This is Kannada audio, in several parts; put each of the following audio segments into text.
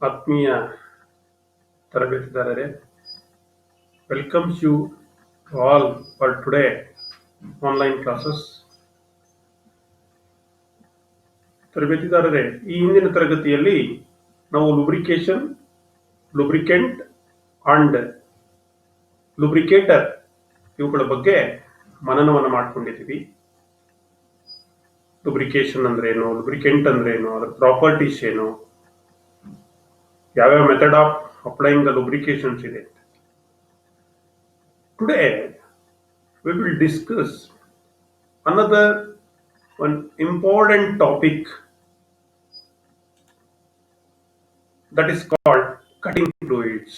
ಆತ್ಮೀಯ ತರಬೇತಿದಾರರೇ, welcomes you all for today online classes. ತರಬೇತಿದಾರರೇ, ಈ ಹಿಂದಿನ ತರಗತಿಯಲ್ಲಿ ನಾವು ಲುಬ್ರಿಕೇಶನ್, ಲುಬ್ರಿಕೆಂಟ್ ಅಂಡ್ ಲುಬ್ರಿಕೇಟರ್ ಇವುಗಳ ಬಗ್ಗೆ ಮನನವನ್ನು ಮಾಡ್ಕೊಂಡಿದ್ದೀವಿ. ಲುಬ್ರಿಕೇಶನ್ ಅಂದ್ರೇನು, ಲುಬ್ರಿಕೆಂಟ್ ಅಂದ್ರೇನು, ಅದರ ಪ್ರಾಪರ್ಟೀಸ್ ಏನು, ಯಾವ್ಯಾವ method of applying the lubrications ಇದೆ. Today we will discuss another one important topic that is called cutting fluids,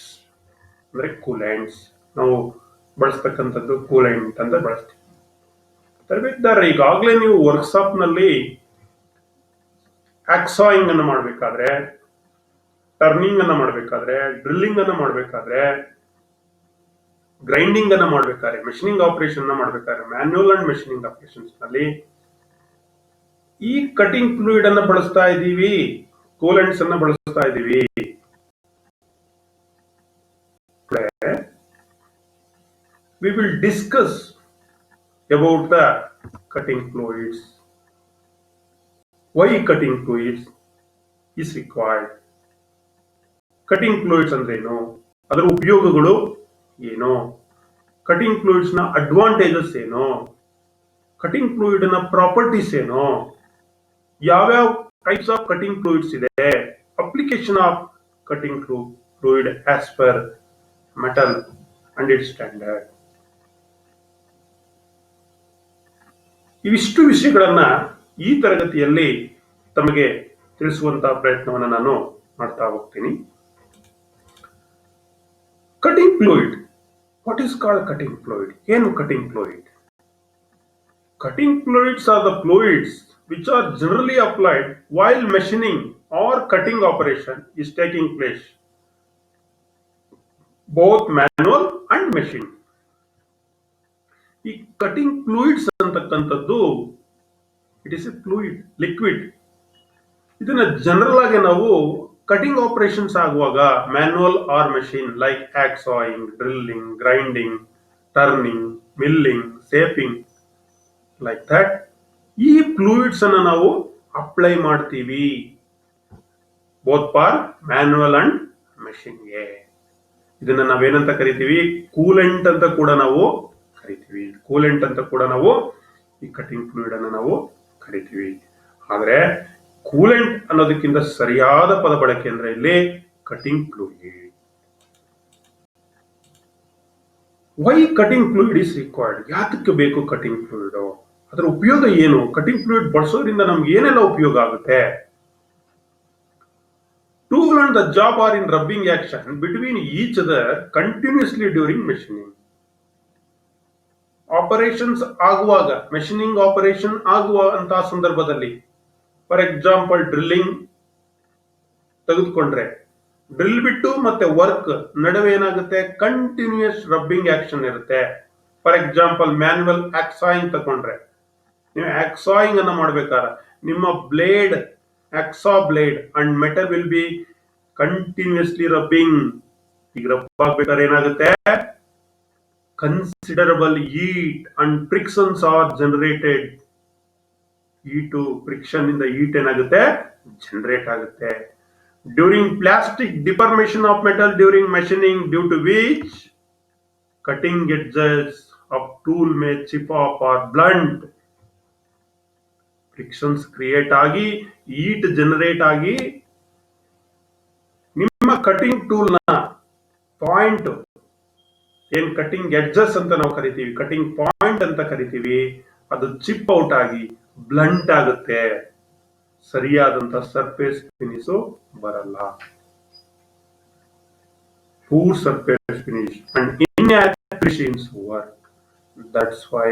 ಅಂದ್ರೆ ಕೂಲೆಂಟ್ಸ್. ನಾವು ಬಳಸ್ತಕ್ಕಂಥದ್ದು ಕೂಲೆಂಟ್ ಅಂತ ಬಳಸ್ತೀವಿ. ತರಬೇತಿದಾರರು, ಈಗಾಗಲೇ ನೀವು ವರ್ಕ್ಶಾಪ್ ನಲ್ಲಿ ಆಕ್ಸಾಯಿಂಗ್ ಅನ್ನು ಮಾಡಬೇಕಾದ್ರೆ, ಟರ್ನಿಂಗ್ ಅನ್ನು ಮಾಡಬೇಕಾದ್ರೆ, ಡ್ರಿಲ್ಲಿಂಗ್ ಅನ್ನು ಮಾಡಬೇಕಾದ್ರೆ, ಗ್ರೈಂಡಿಂಗ್ ಅನ್ನ ಮಾಡಬೇಕಾದ್ರೆ, ಮೆಷಿನಿಂಗ್ ಆಪರೇಷನ್ ಮಾಡಬೇಕಾದ್ರೆ, ಮ್ಯಾನ್ಯುಯಲ್ ಅಂಡ್ ಮೆಷಿನಿಂಗ್ ಆಪರೇಷನ್ಸ್ ನಲ್ಲಿ ಈ ಕಟಿಂಗ್ ಫ್ಲೂಯಿಡ್ ಅನ್ನ ಬಳಸ್ತಾ ಇದ್ದೀವಿ, ಕೂಲೆಂಟ್ಸ್ ಅನ್ನ ಬಳಸ್ತಾ ಇದ್ದೀವಿ. We will discuss about the cutting fluids. Why cutting fluids is required? Cutting fluids ಅಂದ್ರೇನು, ಅದರ ಉಪಯೋಗಗಳು ಏನು, ಕಟಿಂಗ್ ಫ್ಲೂಯಿಡ್ಸ್ ನ ಅಡ್ವಾಂಟೇಜಸ್ ಏನು, ಕಟಿಂಗ್ ಫ್ಲೂಯಿಡ್ ನ ಪ್ರಾಪರ್ಟೀಸ್ ಏನು, ಯಾವ್ಯಾವ ಟೈಪ್ಸ್ ಆಫ್ ಕಟಿಂಗ್ ಫ್ಲೂಯಿಡ್ಸ್ ಇದೆ, application of cutting fluid as per metal and it's standard. ಇವಿಷ್ಟು ವಿಷಯಗಳನ್ನ ಈ ತರಗತಿಯಲ್ಲಿ ತಮಗೆ ತಿಳಿಸುವಂತಹ ಪ್ರಯತ್ನವನ್ನು ನಾನು ಮಾಡ್ತಾ ಹೋಗ್ತೀನಿ. Cutting fluid, what is called cutting fluid? ಏನು cutting fluid? Cutting fluids are the fluids which are generally applied while machining or cutting operation is taking place, both manual and machine. ಈ ಕಟಿಂಗ್ ಫ್ಲೂಯಿಡ್ಸ್ ಅಂತಕ್ಕಂಥದ್ದು it is a fluid, liquid. ಇದನ್ನ ಜನರಲ್ ಆಗಿ ನಾವು ಕಟಿಂಗ್ ಆಪರೇಷನ್ಸ್ ಆಗುವಾಗ manual or machine like hacksawing, drilling, grinding, turning, milling, shaping, like that, ಈ ಫ್ಲೂಯಿಡ್ಸ್ ಅನ್ನ ನಾವು ಅಪ್ಲೈ ಮಾಡ್ತೀವಿ ಬೋತ್ ಫಾರ್ ಮ್ಯಾನ್ಯುಯಲ್ ಅಂಡ್ ಮೆಷಿನ್ಗೆ. ಇದನ್ನ ನಾವೇನಂತ ಕರಿತೀವಿ? ಕೂಲೆಂಟ್ ಅಂತ ಕೂಡ ನಾವು ಕರಿತೀವಿ. ಕೂಲೆಂಟ್ ಅಂತ ಕೂಡ ನಾವು ಈ ಕಟಿಂಗ್ ಫ್ಲೂಯಿಡ್ ಅನ್ನ ನಾವು ಕರಿತೀವಿ. ಆದ್ರೆ ಕೂಲೆಂಟ್ ಅನ್ನೋದಕ್ಕಿಂತ ಸರಿಯಾದ ಪದ ಬಳಕೆ ಅಂದ್ರೆ ಇಲ್ಲಿ cutting fluid. Why cutting fluid is required? ಯಾತಕ್ಕೆ ಬೇಕು ಕಟಿಂಗ್ ಫ್ಲೂಯಿಡ್? ಅದರ ಉಪಯೋಗ ಏನು? ಕಟಿಂಗ್ ಫ್ಲೂಯಿಡ್ ಬಳಸೋದ್ರಿಂದ ನಮ್ಗೆ ಏನೆಲ್ಲ ಉಪಯೋಗ ಆಗುತ್ತೆ? Tool and the job are in rubbing action between each other continuously during machining. Operations ಆಗುವಾಗ, ಮೆಷಿನಿಂಗ್ ಆಪರೇಷನ್ ಆಗುವ ಅಂತ ಸಂದರ್ಭದಲ್ಲಿ, ಫಾರ್ ಎಕ್ಸಾಂಪಲ್ ಡ್ರಿಲ್ಲಿಂಗ್ ತೆಗೆದುಕೊಂಡ್ರೆ, ಡ್ರಿಲ್ ಬಿಟ್ಟು ಮತ್ತೆ ವರ್ಕ್ ನಡುವೆ ಏನಾಗುತ್ತೆ? ಕಂಟಿನ್ಯೂಯಸ್ ರಬ್ಬಿಂಗ್ ಆಕ್ಷನ್ ಇರುತ್ತೆ. ಫಾರ್ ಎಕ್ಸಾಂಪಲ್ ಮ್ಯಾನ್ಯುವಲ್ ಆಕ್ಸಾಯಿಂಗ್ ತಗೊಂಡ್ರೆ, ನೀವು ಆಕ್ಸಾಯಿಂಗ್ ಅನ್ನ ಮಾಡ್ಬೇಕಾದ್ರೆ ನಿಮ್ಮ blade, hacksaw blade and metal will be continuously rubbing. ಈಗ ರಬ್ ಆಗ್ಬೇಕಾದ್ರೆ ಏನಾಗುತ್ತೆ? Considerable heat and frictions are generated. Heat, friction ಇಂದ ಹೀಟ್ ಏನಾಗುತ್ತೆ? ಜನರೇಟ್ ಆಗುತ್ತೆ. During plastic deformation of metal during machining, due to which cutting edges of tool may chip off or blunt. Frictions create ಆಗಿ, ಹೀಟ್ ಜನರೇಟ್ ಆಗಿ, ನಿಮ್ಮ ಕಟಿಂಗ್ ಟೂಲ್ ನ ಪಾಯಿಂಟ್, ಏನ್ ಕಟಿಂಗ್ ಎಡ್ಜಸ್ ಅಂತ ನಾವು ಕರಿತೀವಿ, ಕಟಿಂಗ್ ಪಾಯಿಂಟ್ ಅಂತ ಕರಿತೀವಿ, ಅದು ಚಿಪ್ ಔಟ್ ಆಗಿ ಬ್ಲಂಟ್ ಆಗುತ್ತೆ. ಸರಿಯಾದಂತ ಸರ್ಫೇಸ್ ಫಿನಿಶ್ ಬರಲ್ಲ. Poor surface finish and inefficiency work. That's why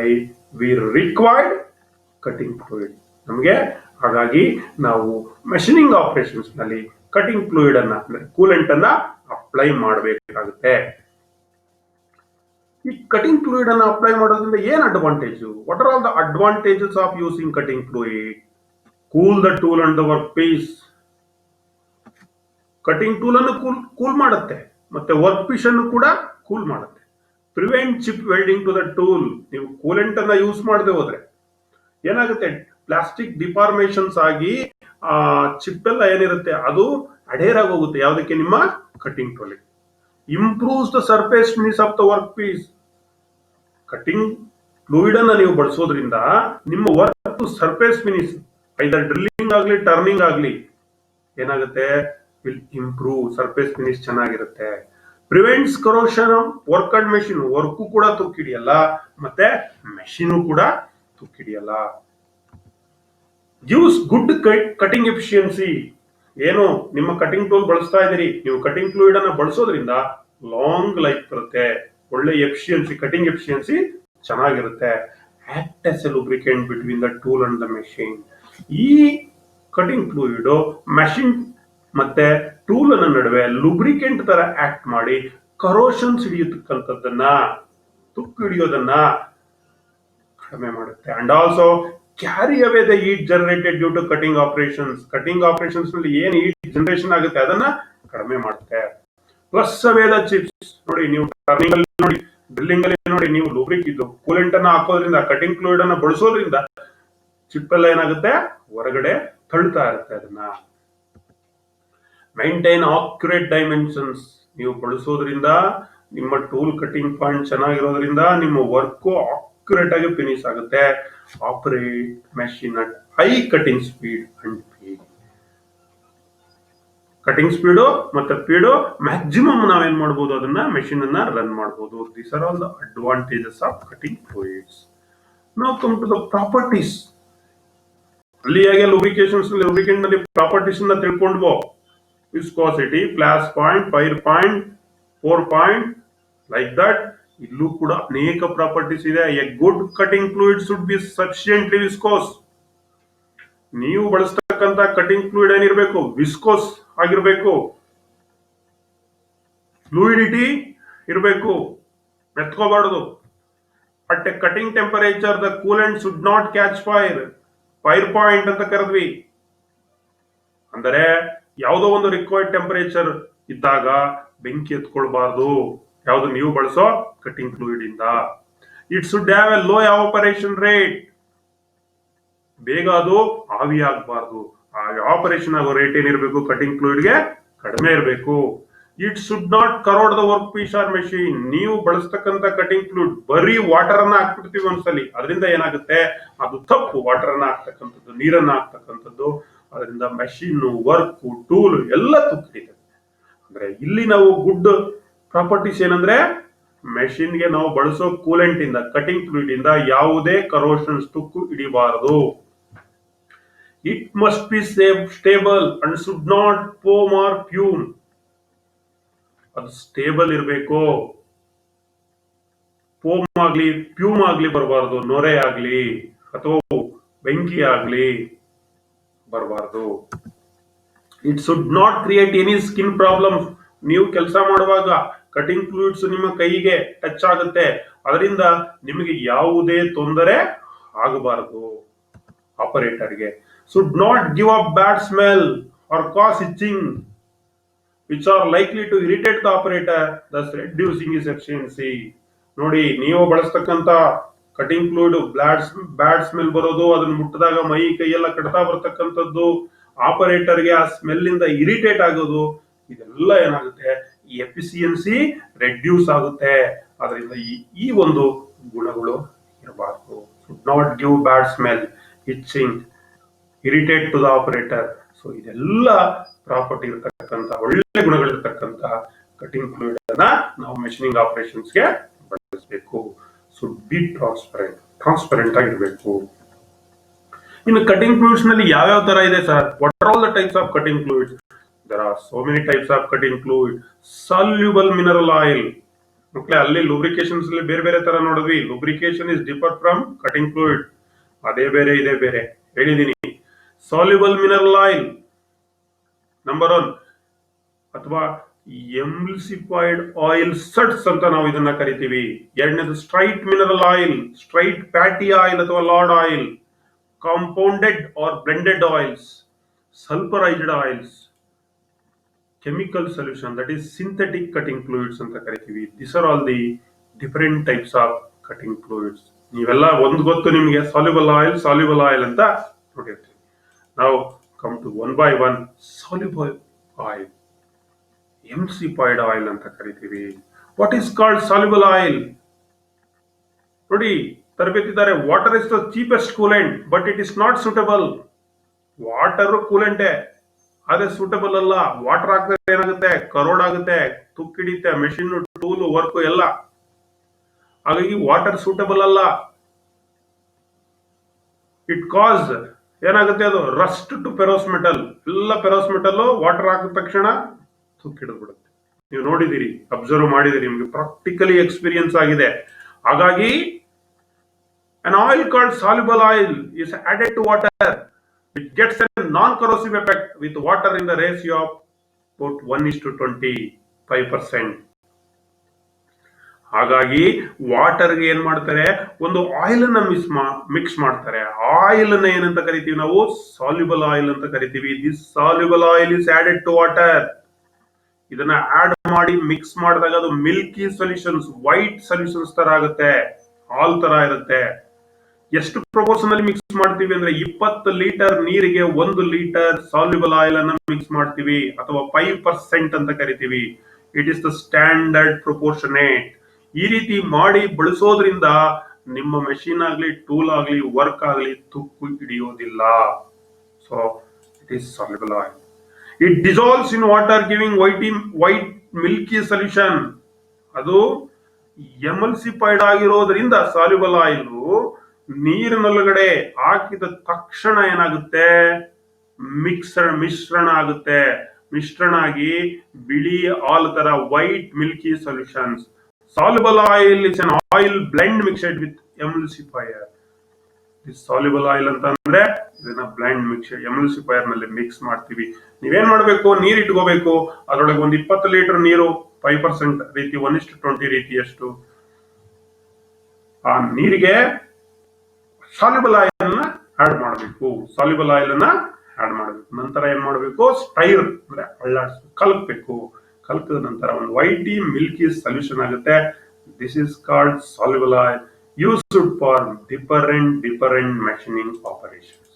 we required cutting fluid. ನಮಗೆ ಹಾಗಾಗಿ ನಾವು ಮೆಷಿನಿಂಗ್ ಆಪರೇಷನ್ಸ್ ನಲ್ಲಿ ಕಟಿಂಗ್ ಫ್ಲೂಯಿಡ್ ಅನ್ನ, ಕೂಲೆಂಟ್ ಅನ್ನ ಅಪ್ಲೈ ಮಾಡಬೇಕಾಗುತ್ತೆ. ಈ ಕಟಿಂಗ್ ಫ್ಲೂಯಿಡ್ ಅನ್ನ ಅಪ್ಲೈ ಮಾಡೋದ್ರಿಂದ ಏನ್ advantage? What are all the advantages of using cutting fluid? Cool the tool and the work piece, cutting tool ಅನ್ನು ಕೂಲ್ ಮಾಡುತ್ತೆ, ಮತ್ತೆ ವರ್ಕ್ ಪೀಸ್ ಅನ್ನು ಕೂಡ ಕೂಲ್ ಮಾಡುತ್ತೆ. Prevent chip welding to the tool. ನೀವು ಕೂಲೆಂಟ್ ಅನ್ನ ಯೂಸ್ ಮಾಡದೆ ಹೋದ್ರೆ ಏನಾಗುತ್ತೆ, ಪ್ಲಾಸ್ಟಿಕ್ ಡಿಫಾರ್ಮೇಶನ್ಸ್ ಆಗಿ ಆ ಚಿಪ್ ಎಲ್ಲ ಏನಿರುತ್ತೆ ಅದು ಅಡೇರ್ ಆಗಿ ಹೋಗುತ್ತೆ. ಯಾವುದಕ್ಕೆ? ನಿಮ್ಮ cutting tool. Improves the surface finish of the work piece. Cutting fluid ಅನ್ನ ನೀವು ಬಳಸೋದ್ರಿಂದ ನಿಮ್ಮ work surface finish, either drilling ಆಗಲಿ ಟರ್ನಿಂಗ್ ಆಗಲಿ, ಏನಾಗುತ್ತೆ, ವಿಲ್ ಇಂಪ್ರೂವ್. ಸರ್ಫೇಸ್ ಫಿನಿಶ್ ಚೆನ್ನಾಗಿರುತ್ತೆ. Prevents corrosion work and machine. Work ಕೂಡ ತುಕ್ಕಿಡಿಯಲ್ಲ, ಮತ್ತೆ ಮೆಷಿನ್ ಕೂಡ ತುಕ್ಕಿಡಿಯಲ್ಲ. Gives good cutting efficiency. ಏನು ನಿಮ್ಮ ಕಟಿಂಗ್ ಟೂಲ್ ಬಳಸ್ತಾ ಇದ್ದೀರಿ, ನೀವು ಕಟಿಂಗ್ ಫ್ಲೂಯಿಡ್ ಅನ್ನ ಬಳಸೋದ್ರಿಂದ ಲಾಂಗ್ ಲೈಫ್ ಬರುತ್ತೆ, ಒಳ್ಳೆ ಎಫಿಷಿಯನ್ಸಿ, ಕಟಿಂಗ್ ಎಫಿಷಿಯನ್ಸಿ ಚೆನ್ನಾಗಿರುತ್ತೆ. Act as A lubricant between the tool and the machine. ಈ ಕಟಿಂಗ್ ಫ್ಲೂಯಿಡ್ ಮೆಷಿನ್ ಮತ್ತೆ ಟೂಲ್ ಅನ್ನ ನಡುವೆ ಲುಬ್ರಿಕೆಂಟ್ ತರ ಆಕ್ಟ್ ಮಾಡಿ ಕರೋಷನ್ಸ್ ಹಿಡಿಯತಕ್ಕಂಥದ್ದನ್ನ, ತುಕ್ಕು ಹಿಡಿಯೋದನ್ನ ಕಡಿಮೆ ಮಾಡುತ್ತೆ. And also carry away the heat generated due to cutting operations. Cutting operations ನಲ್ಲಿ ಏನ್ ಹೀಟ್ ಜನರೇಷನ್ ಆಗುತ್ತೆ ಅದನ್ನ ಕಡಿಮೆ ಮಾಡುತ್ತೆ. Plus away the chips. ನೋಡಿ, ನೀವು ಟರ್ನಿಂಗ್ ಅಲ್ಲಿ ನೋಡಿ, ಡ್ರಿಲ್ಲಿಂಗ್ ಅಲ್ಲಿ ನೋಡಿ, ನೀವು ಲೂಬ್ರಿಕ್ ಇದು ಕೂಲೆಂಟ್ ಅನ್ನ ಹಾಕೋದ್ರಿಂದ, ಕಟಿಂಗ್ ಫ್ಲೂಯಿಡ್ ಅನ್ನ ಬಳಸೋದ್ರಿಂದ ಚಿಪ್ ಎಲ್ಲ ಏನಾಗುತ್ತೆ, ಹೊರಗಡೆ ತಳ್ತಾ ಇರುತ್ತೆ ಅದನ್ನ. Maintain accurate dimensions. ನೀವು ಬಳಸೋದ್ರಿಂದ ನಿಮ್ಮ ಟೂಲ್ ಕಟಿಂಗ್ ಪಾಯಿಂಟ್ ಚೆನ್ನಾಗಿರೋದ್ರಿಂದ ನಿಮ್ಮ ವರ್ಕ್ ಆಕ್ಯುರೇಟ್ ಆಗಿ ಫಿನಿಶ್ ಆಗುತ್ತೆ. Operate machine at high cutting speed and speed. Cutting speed ಮತ್ತೆ ಸ್ಪೀಡು ಮ್ಯಾಕ್ಸಿಮಮ್ ನಾವೇನ್ ಮಾಡಬಹುದು, ಅದನ್ನ ಮೆಷಿನ್ ಅನ್ನ ರನ್ ಮಾಡಬಹುದು. These are all the advantages of cutting fluids. ನಾವು ಕಮ್ ಟು ದ ಪ್ರಾಪರ್ಟೀಸ್. ಅಲ್ಲಿಯಾಗೆ ಲುಬ್ರಿಕೆಂಟ್ ನಲ್ಲಿ ಪ್ರಾಪರ್ಟೀಸ್ ಅನ್ನ ತಿಳ್ಕೊಂಡ್ವೋ. Viscosity, flash point, fire point, pour point, like that. ಇಲ್ಲೂ ಕೂಡ ಅನೇಕ ಪ್ರಾಪರ್ಟೀಸ್ ಇದೆ. A good cutting fluid should be sufficiently viscous. ನೀವು ಬಳಸ್ತಕ್ಕಂತ ಕಟಿಂಗ್ ಫ್ಲೂಯಿಡ್ ಏನಿರಬೇಕು, ವಿಸ್ಕೋಸ್ ಆಗಿರ್ಬೇಕು, ಫ್ಲೂಯಿಡಿಟಿ ಇರಬೇಕು, ಮೆತ್ಕೋಬಾರ್ದು. At a cutting temperature the coolant should not catch fire. Fire point ಅಂತ ಕರೆದ್ವಿ. ಅಂದರೆ ಯಾವುದೋ ಒಂದು ರಿಕ್ವೈರ್ಡ್ ಟೆಂಪರೇಚರ್ ಇದ್ದಾಗ ಬೆಂಕಿ ಎತ್ಕೊಳ್ಬಾರ್ದು, ಯಾವುದು ನೀವು ಬಳಸೋ ಕಟಿಂಗ್ ಫ್ಲೂಯಿಡ್ ಇಂದ. It should have A low evaporation rate. ಬೇಗ ಅದು ಆವಿ ಆಗಬಾರ್ದು. ಆ ಎವಾಪರೇಷನ್ ಆಗೋ ರೇಟ್ ಏನಿರಬೇಕು, ಕಟಿಂಗ್ ಫ್ಲೂಯಿಡ್ಗೆ ಕಡಿಮೆ ಇರಬೇಕು. It should not corrode the work piece or machine. ನೀವು ಬಳಸ್ತಕ್ಕಂಥ ಕಟಿಂಗ್ ಫ್ಲೂಯಿಡ್ ಬರೀ ವಾಟರ್ ಅನ್ನ ಹಾಕ್ಬಿಡ್ತೀವಿ ಒಂದ್ಸಲಿ, ಅದರಿಂದ ಏನಾಗುತ್ತೆ, ಅದು ತಪ್ಪು. ವಾಟರ್ ಅನ್ನ ಹಾಕ್ತಕ್ಕಂಥದ್ದು, ನೀರನ್ನ ಹಾಕ್ತಕ್ಕಂಥದ್ದು, ಅದರಿಂದ ಮೆಷಿನ್, ವರ್ಕ್, ಟೂಲ್ ಎಲ್ಲ ತುಕ್ಕಿದೆ. ಅಂದ್ರೆ ಇಲ್ಲಿ ನಾವು ಗುಡ್ ಪ್ರಾಪರ್ಟೀಸ್ ಏನಂದ್ರೆ, ಮೆಷಿನ್ಗೆ ನಾವು ಬಳಸೋ ಕೂಲೆಂಟ್ ಇಂದ, ಕಟಿಂಗ್ ಫ್ಲೂಯಿಡ್ ಇಂದ ಯಾವುದೇ ಕರೋಷನ್ಸ್, ತುಕ್ಕು ಹಿಡಿಬಾರದು. It must be stable and should not foam or fume. ಅದು ಸ್ಟೇಬಲ್ ಇರಬೇಕು. ಫೋಮ್ ಆಗ್ಲಿ, ಫ್ಯೂಮ್ ಆಗ್ಲಿ ಬರಬಾರ್ದು, ನೊರೆ ಆಗ್ಲಿ ಅಥವಾ ಬೆಂಕಿ ಆಗ್ಲಿ ಬರಬಾರ್ದು. It should not create any skin problems. ನೀವು ಕೆಲಸ ಮಾಡುವಾಗ ಕಟಿಂಗ್ ಫ್ಲೂಯಿಡ್ಸ್ ನಿಮ್ಮ ಕೈಗೆ ಟಚ್ ಆಗುತ್ತೆ, ಅದರಿಂದ ನಿಮಗೆ ಯಾವುದೇ ತೊಂದರೆ ಆಗಬಾರದು. ಆಪರೇಟರ್ಗೆ should not give up bad smell or cause itching which are likely to irritate the operator, thus reducing his efficiency. ನೋಡಿ, ನೀವು ಬಳಸ್ತಕ್ಕಂತ ಕಟಿಂಗ್ ಫ್ಲೂಯಿಡ್ ಬ್ಯಾಡ್ ಸ್ಮೆಲ್ ಬರೋದು, ಅದನ್ನ ಮುಟ್ಟಿದಾಗ ಮೈ ಕೈಯೆಲ್ಲ ಕಟ್ತಾ ಬರ್ತಕ್ಕಂಥದ್ದು, ಆಪರೇಟರ್ಗೆ ಆ ಸ್ಮೆಲ್ ಇಂದ ಇರಿಟೇಟ್ ಆಗೋದು, ಇದೆಲ್ಲ ಏನಾಗುತ್ತೆ, ಈ ಎಫಿಸಿಯನ್ಸಿ ರೆಡ್ಯೂಸ್ ಆಗುತ್ತೆ. ಅದರಿಂದ ಈ ಒಂದು ಗುಣಗಳು ಇರಬಾರ್ದು. Should not give bad smell, itching, irritate to the operator. So ಇದೆಲ್ಲ ಪ್ರಾಪರ್ಟಿ ಇರತಕ್ಕಂತ, ಒಳ್ಳೆ ಗುಣಗಳಿರ್ತಕ್ಕಂತ ಕಟಿಂಗ್ ಫ್ಲೂಯಿಡ್ ಅನ್ನ ನಾವು ಮೆಷಿನಿಂಗ್ ಆಪರೇಷನ್ಸ್ಗೆ ಬಳಸಬೇಕು. ಶುಡ್ ಬಿ ಟ್ರಾನ್ಸ್ಪರೆಂಟ್ ಆಗಿರಬೇಕು. ಇನ್ನು ಕಟಿಂಗ್ ಫ್ಲೂಯಿಡ್ಸ್ ನಲ್ಲಿ ಯಾವ್ಯಾವ ತರ ಇದೆ sir? What are all the types of cutting fluids? There are so many types of cutting fluid. Soluble mineral oil. ಮಕ್ಕಳೇ, ಅಲ್ಲಿ ಲೂಬ್ರಿಕೇಶನ್ಸ್ ಅಲ್ಲಿ ಬೇರೆ ಬೇರೆ ತರ ನೋಡಿದ್ವಿ. Lubrication is differ from cutting fluid. ಅದೇ ಬೇರೆ, ಇದೇ ಬೇರೆ ಹೇಳಿದೀನಿ. ಸಾಲ್ಯುಬಲ್ ಮಿನರಲ್ ಆಯಿಲ್ ನಂಬರ್ 1, ಅಥವಾ ಎಮ್ಲ್ಸಿಫೈಡ್ ಆಯಿಲ್ ಸಟ್ಸ್ ಅಂತ ನಾವು ಇದನ್ನ ಕರಿತೀವಿ. ಎರಡನೇದು straight mineral oil, straight fatty oil ಅಥವಾ lard oil, compounded or blended oils, sulphurised oils. chemical solution, that is synthetic cutting fluids ಅಂತ ಕರಿತೀವಿ. These are all the different types of cutting fluids. ನೀವೆಲ್ಲ ಒಂದು ಗೊತ್ತು ನಿಮಗೆ ಸಾಲ್ಯುಬಲ್ ಆಯಿಲ್ ಅಂತ ನೋಡಿರ್ತೀವಿ. ನಾವು come to one by one. Soluble oil, emulsified oil ಅಂತ ಕರಿತೀವಿ. What is called soluble oil? ನೋಡಿ, ತರಬೇತಿದ್ದಾರೆ, water is the cheapest coolant but it is not suitable. Water ಕೂಲೆಂಟೇ, ಅದೇ ಸೂಟಬಲ್ ಅಲ್ಲ. ವಾಟರ್ ಹಾಕಿದ್ರೆ ಏನಾಗುತ್ತೆ? ಕರೋಡ್ ಆಗುತ್ತೆ, ತುಕ್ಕಿಡಿತೆ, ಮೆಷಿನ್, ಟೂಲ್, ವರ್ಕ್ ಎಲ್ಲ. ಹಾಗಾಗಿ ವಾಟರ್ ಸೂಟಬಲ್ ಅಲ್ಲ. ಇಟ್ ಕಾಸ್ ಏನಾಗುತ್ತೆ? ಅದು ರಸ್ಟ್ ಟು ಪೆರೋಸ್ ಮೆಟಲ್. ಎಲ್ಲ ಪೆರೋಸ್ ಮೆಟಲ್ ವಾಟರ್ ಹಾಕಿದ ತಕ್ಷಣ ತುಕ್ಕಿಡಿದು ಬಿಡುತ್ತೆ. ನೀವು ನೋಡಿದಿರಿ, ಅಬ್ಸರ್ವ್ ಮಾಡಿದಿರಿ, ನಿಮ್ಗೆ ಪ್ರಾಕ್ಟಿಕಲಿ ಎಕ್ಸ್ಪೀರಿಯನ್ಸ್ ಆಗಿದೆ. ಹಾಗಾಗಿ an oil called soluble oil is added to water. It gets a non-corrosive effect with water in the ratio of about 1:25%. ಹಾಗಾಗಿ ವಾಟರ್ಗೆ ಏನ್ ಮಾಡ್ತಾರೆ? ಒಂದು ಆಯಿಲ್ ಅನ್ನ ಮಿಕ್ಸ್ ಮಾಡ್ತಾರೆ. ಆಯಿಲ್ ಅನ್ನ ಏನಂತ ಕರಿತೀವಿ ನಾವು? ಸಾಲ್ಯುಬಲ್ ಆಯಿಲ್ ಅಂತ ಕರಿತೀವಿ. This soluble oil is added to water. ಇದನ್ನ ಆಡ್ ಮಾಡಿ ಮಿಕ್ಸ್ ಮಾಡಿದಾಗ ಅದು ಮಿಲ್ಕಿ ಸೊಲ್ಯೂಷನ್ಸ್, ವೈಟ್ ಸೊಲ್ಯೂಷನ್ಸ್ ತರ ಆಗುತ್ತೆ, ಹಾಲ್ ತರ ಇರುತ್ತೆ. ಎಷ್ಟು ಪ್ರಪೋರ್ಷನ್ ಅಲ್ಲಿ ಮಿಕ್ಸ್ ಮಾಡ್ತೀವಿ ಅಂದ್ರೆ 20 ಲೀಟರ್ ನೀರಿಗೆ 1 ಲೀಟರ್ ಸಾಲ್ಯುಬಲ್ ಆಯಿಲ್ ಅನ್ನ ಮಿಕ್ಸ್ ಮಾಡ್ತೀವಿ, ಅಥವಾ 5% ಅಂತ ಕರಿತೀವಿ. It is the standard proportionate. ಈ ರೀತಿ ಮಾಡಿ ಬಳಸೋದ್ರಿಂದ ನಿಮ್ಮ ಮೆಷಿನ್ ಆಗ್ಲಿ, ಟೂಲ್ ಆಗ್ಲಿ, ವರ್ಕ್ ಆಗ್ಲಿ ತುಕ್ಕು ಹಿಡಿಯೋದಿಲ್ಲ. So it is soluble oil. It dissolves in water giving white milky solution. ಅದು ಎಮಲ್ಸಿಫೈಡ್ ಆಗಿರೋದ್ರಿಂದ ಸಾಲ್ಯುಬಲ್ ಆಯಿಲ್ ನೀರಿನೊಳಗಡೆ ಹಾಕಿದ ತಕ್ಷಣ ಏನಾಗುತ್ತೆ? ಮಿಶ್ರಣ ಆಗುತ್ತೆ. ಮಿಶ್ರಣ ಆಗಿ ಬಿಳಿ ಹಾಲ್ ತರ white milky solutions. Soluble oil is an oil blend mixed with emulsifier. ಸಾಲ್ಯುಬಲ್ ಆಯಿಲ್ ಅಂತ ಅಂದ್ರೆ ಇದನ್ನ ಬ್ಲೆಂಡ್ ಎಮಲ್ಸಿಫೈಯರ್ ನಲ್ಲಿ ಮಿಕ್ಸ್ ಮಾಡ್ತೀವಿ. ನೀವೇನ್ ಮಾಡ್ಬೇಕು? ನೀರ್ ಇಟ್ಕೋಬೇಕು, ಅದರೊಳಗೆ ಒಂದು 20 ಲೀಟರ್ ನೀರು 5% ರೀತಿ 1:20 ರೀತಿಯಷ್ಟು ಆ ನೀರಿಗೆ ಸಾಲ್ಯುಬಲ್ ಆಯಿಲ್ ಅನ್ನ ಆಡ್ ಮಾಡಬೇಕು. ನಂತರ ಏನ್ ಮಾಡಬೇಕು? ಸ್ಟೈರ್ ಅಂದ್ರೆ ಅಳ್ಳಾಡಿಸ್ಬೇಕು, ಕಲಕಬೇಕು. ಕಲಕದ ನಂತರ ಒಂದು ವೈಟಿ ಮಿಲ್ಕಿ ಸೊಲ್ಯೂಷನ್ ಆಗುತ್ತೆ. This is called soluble oil, used for different machining operations.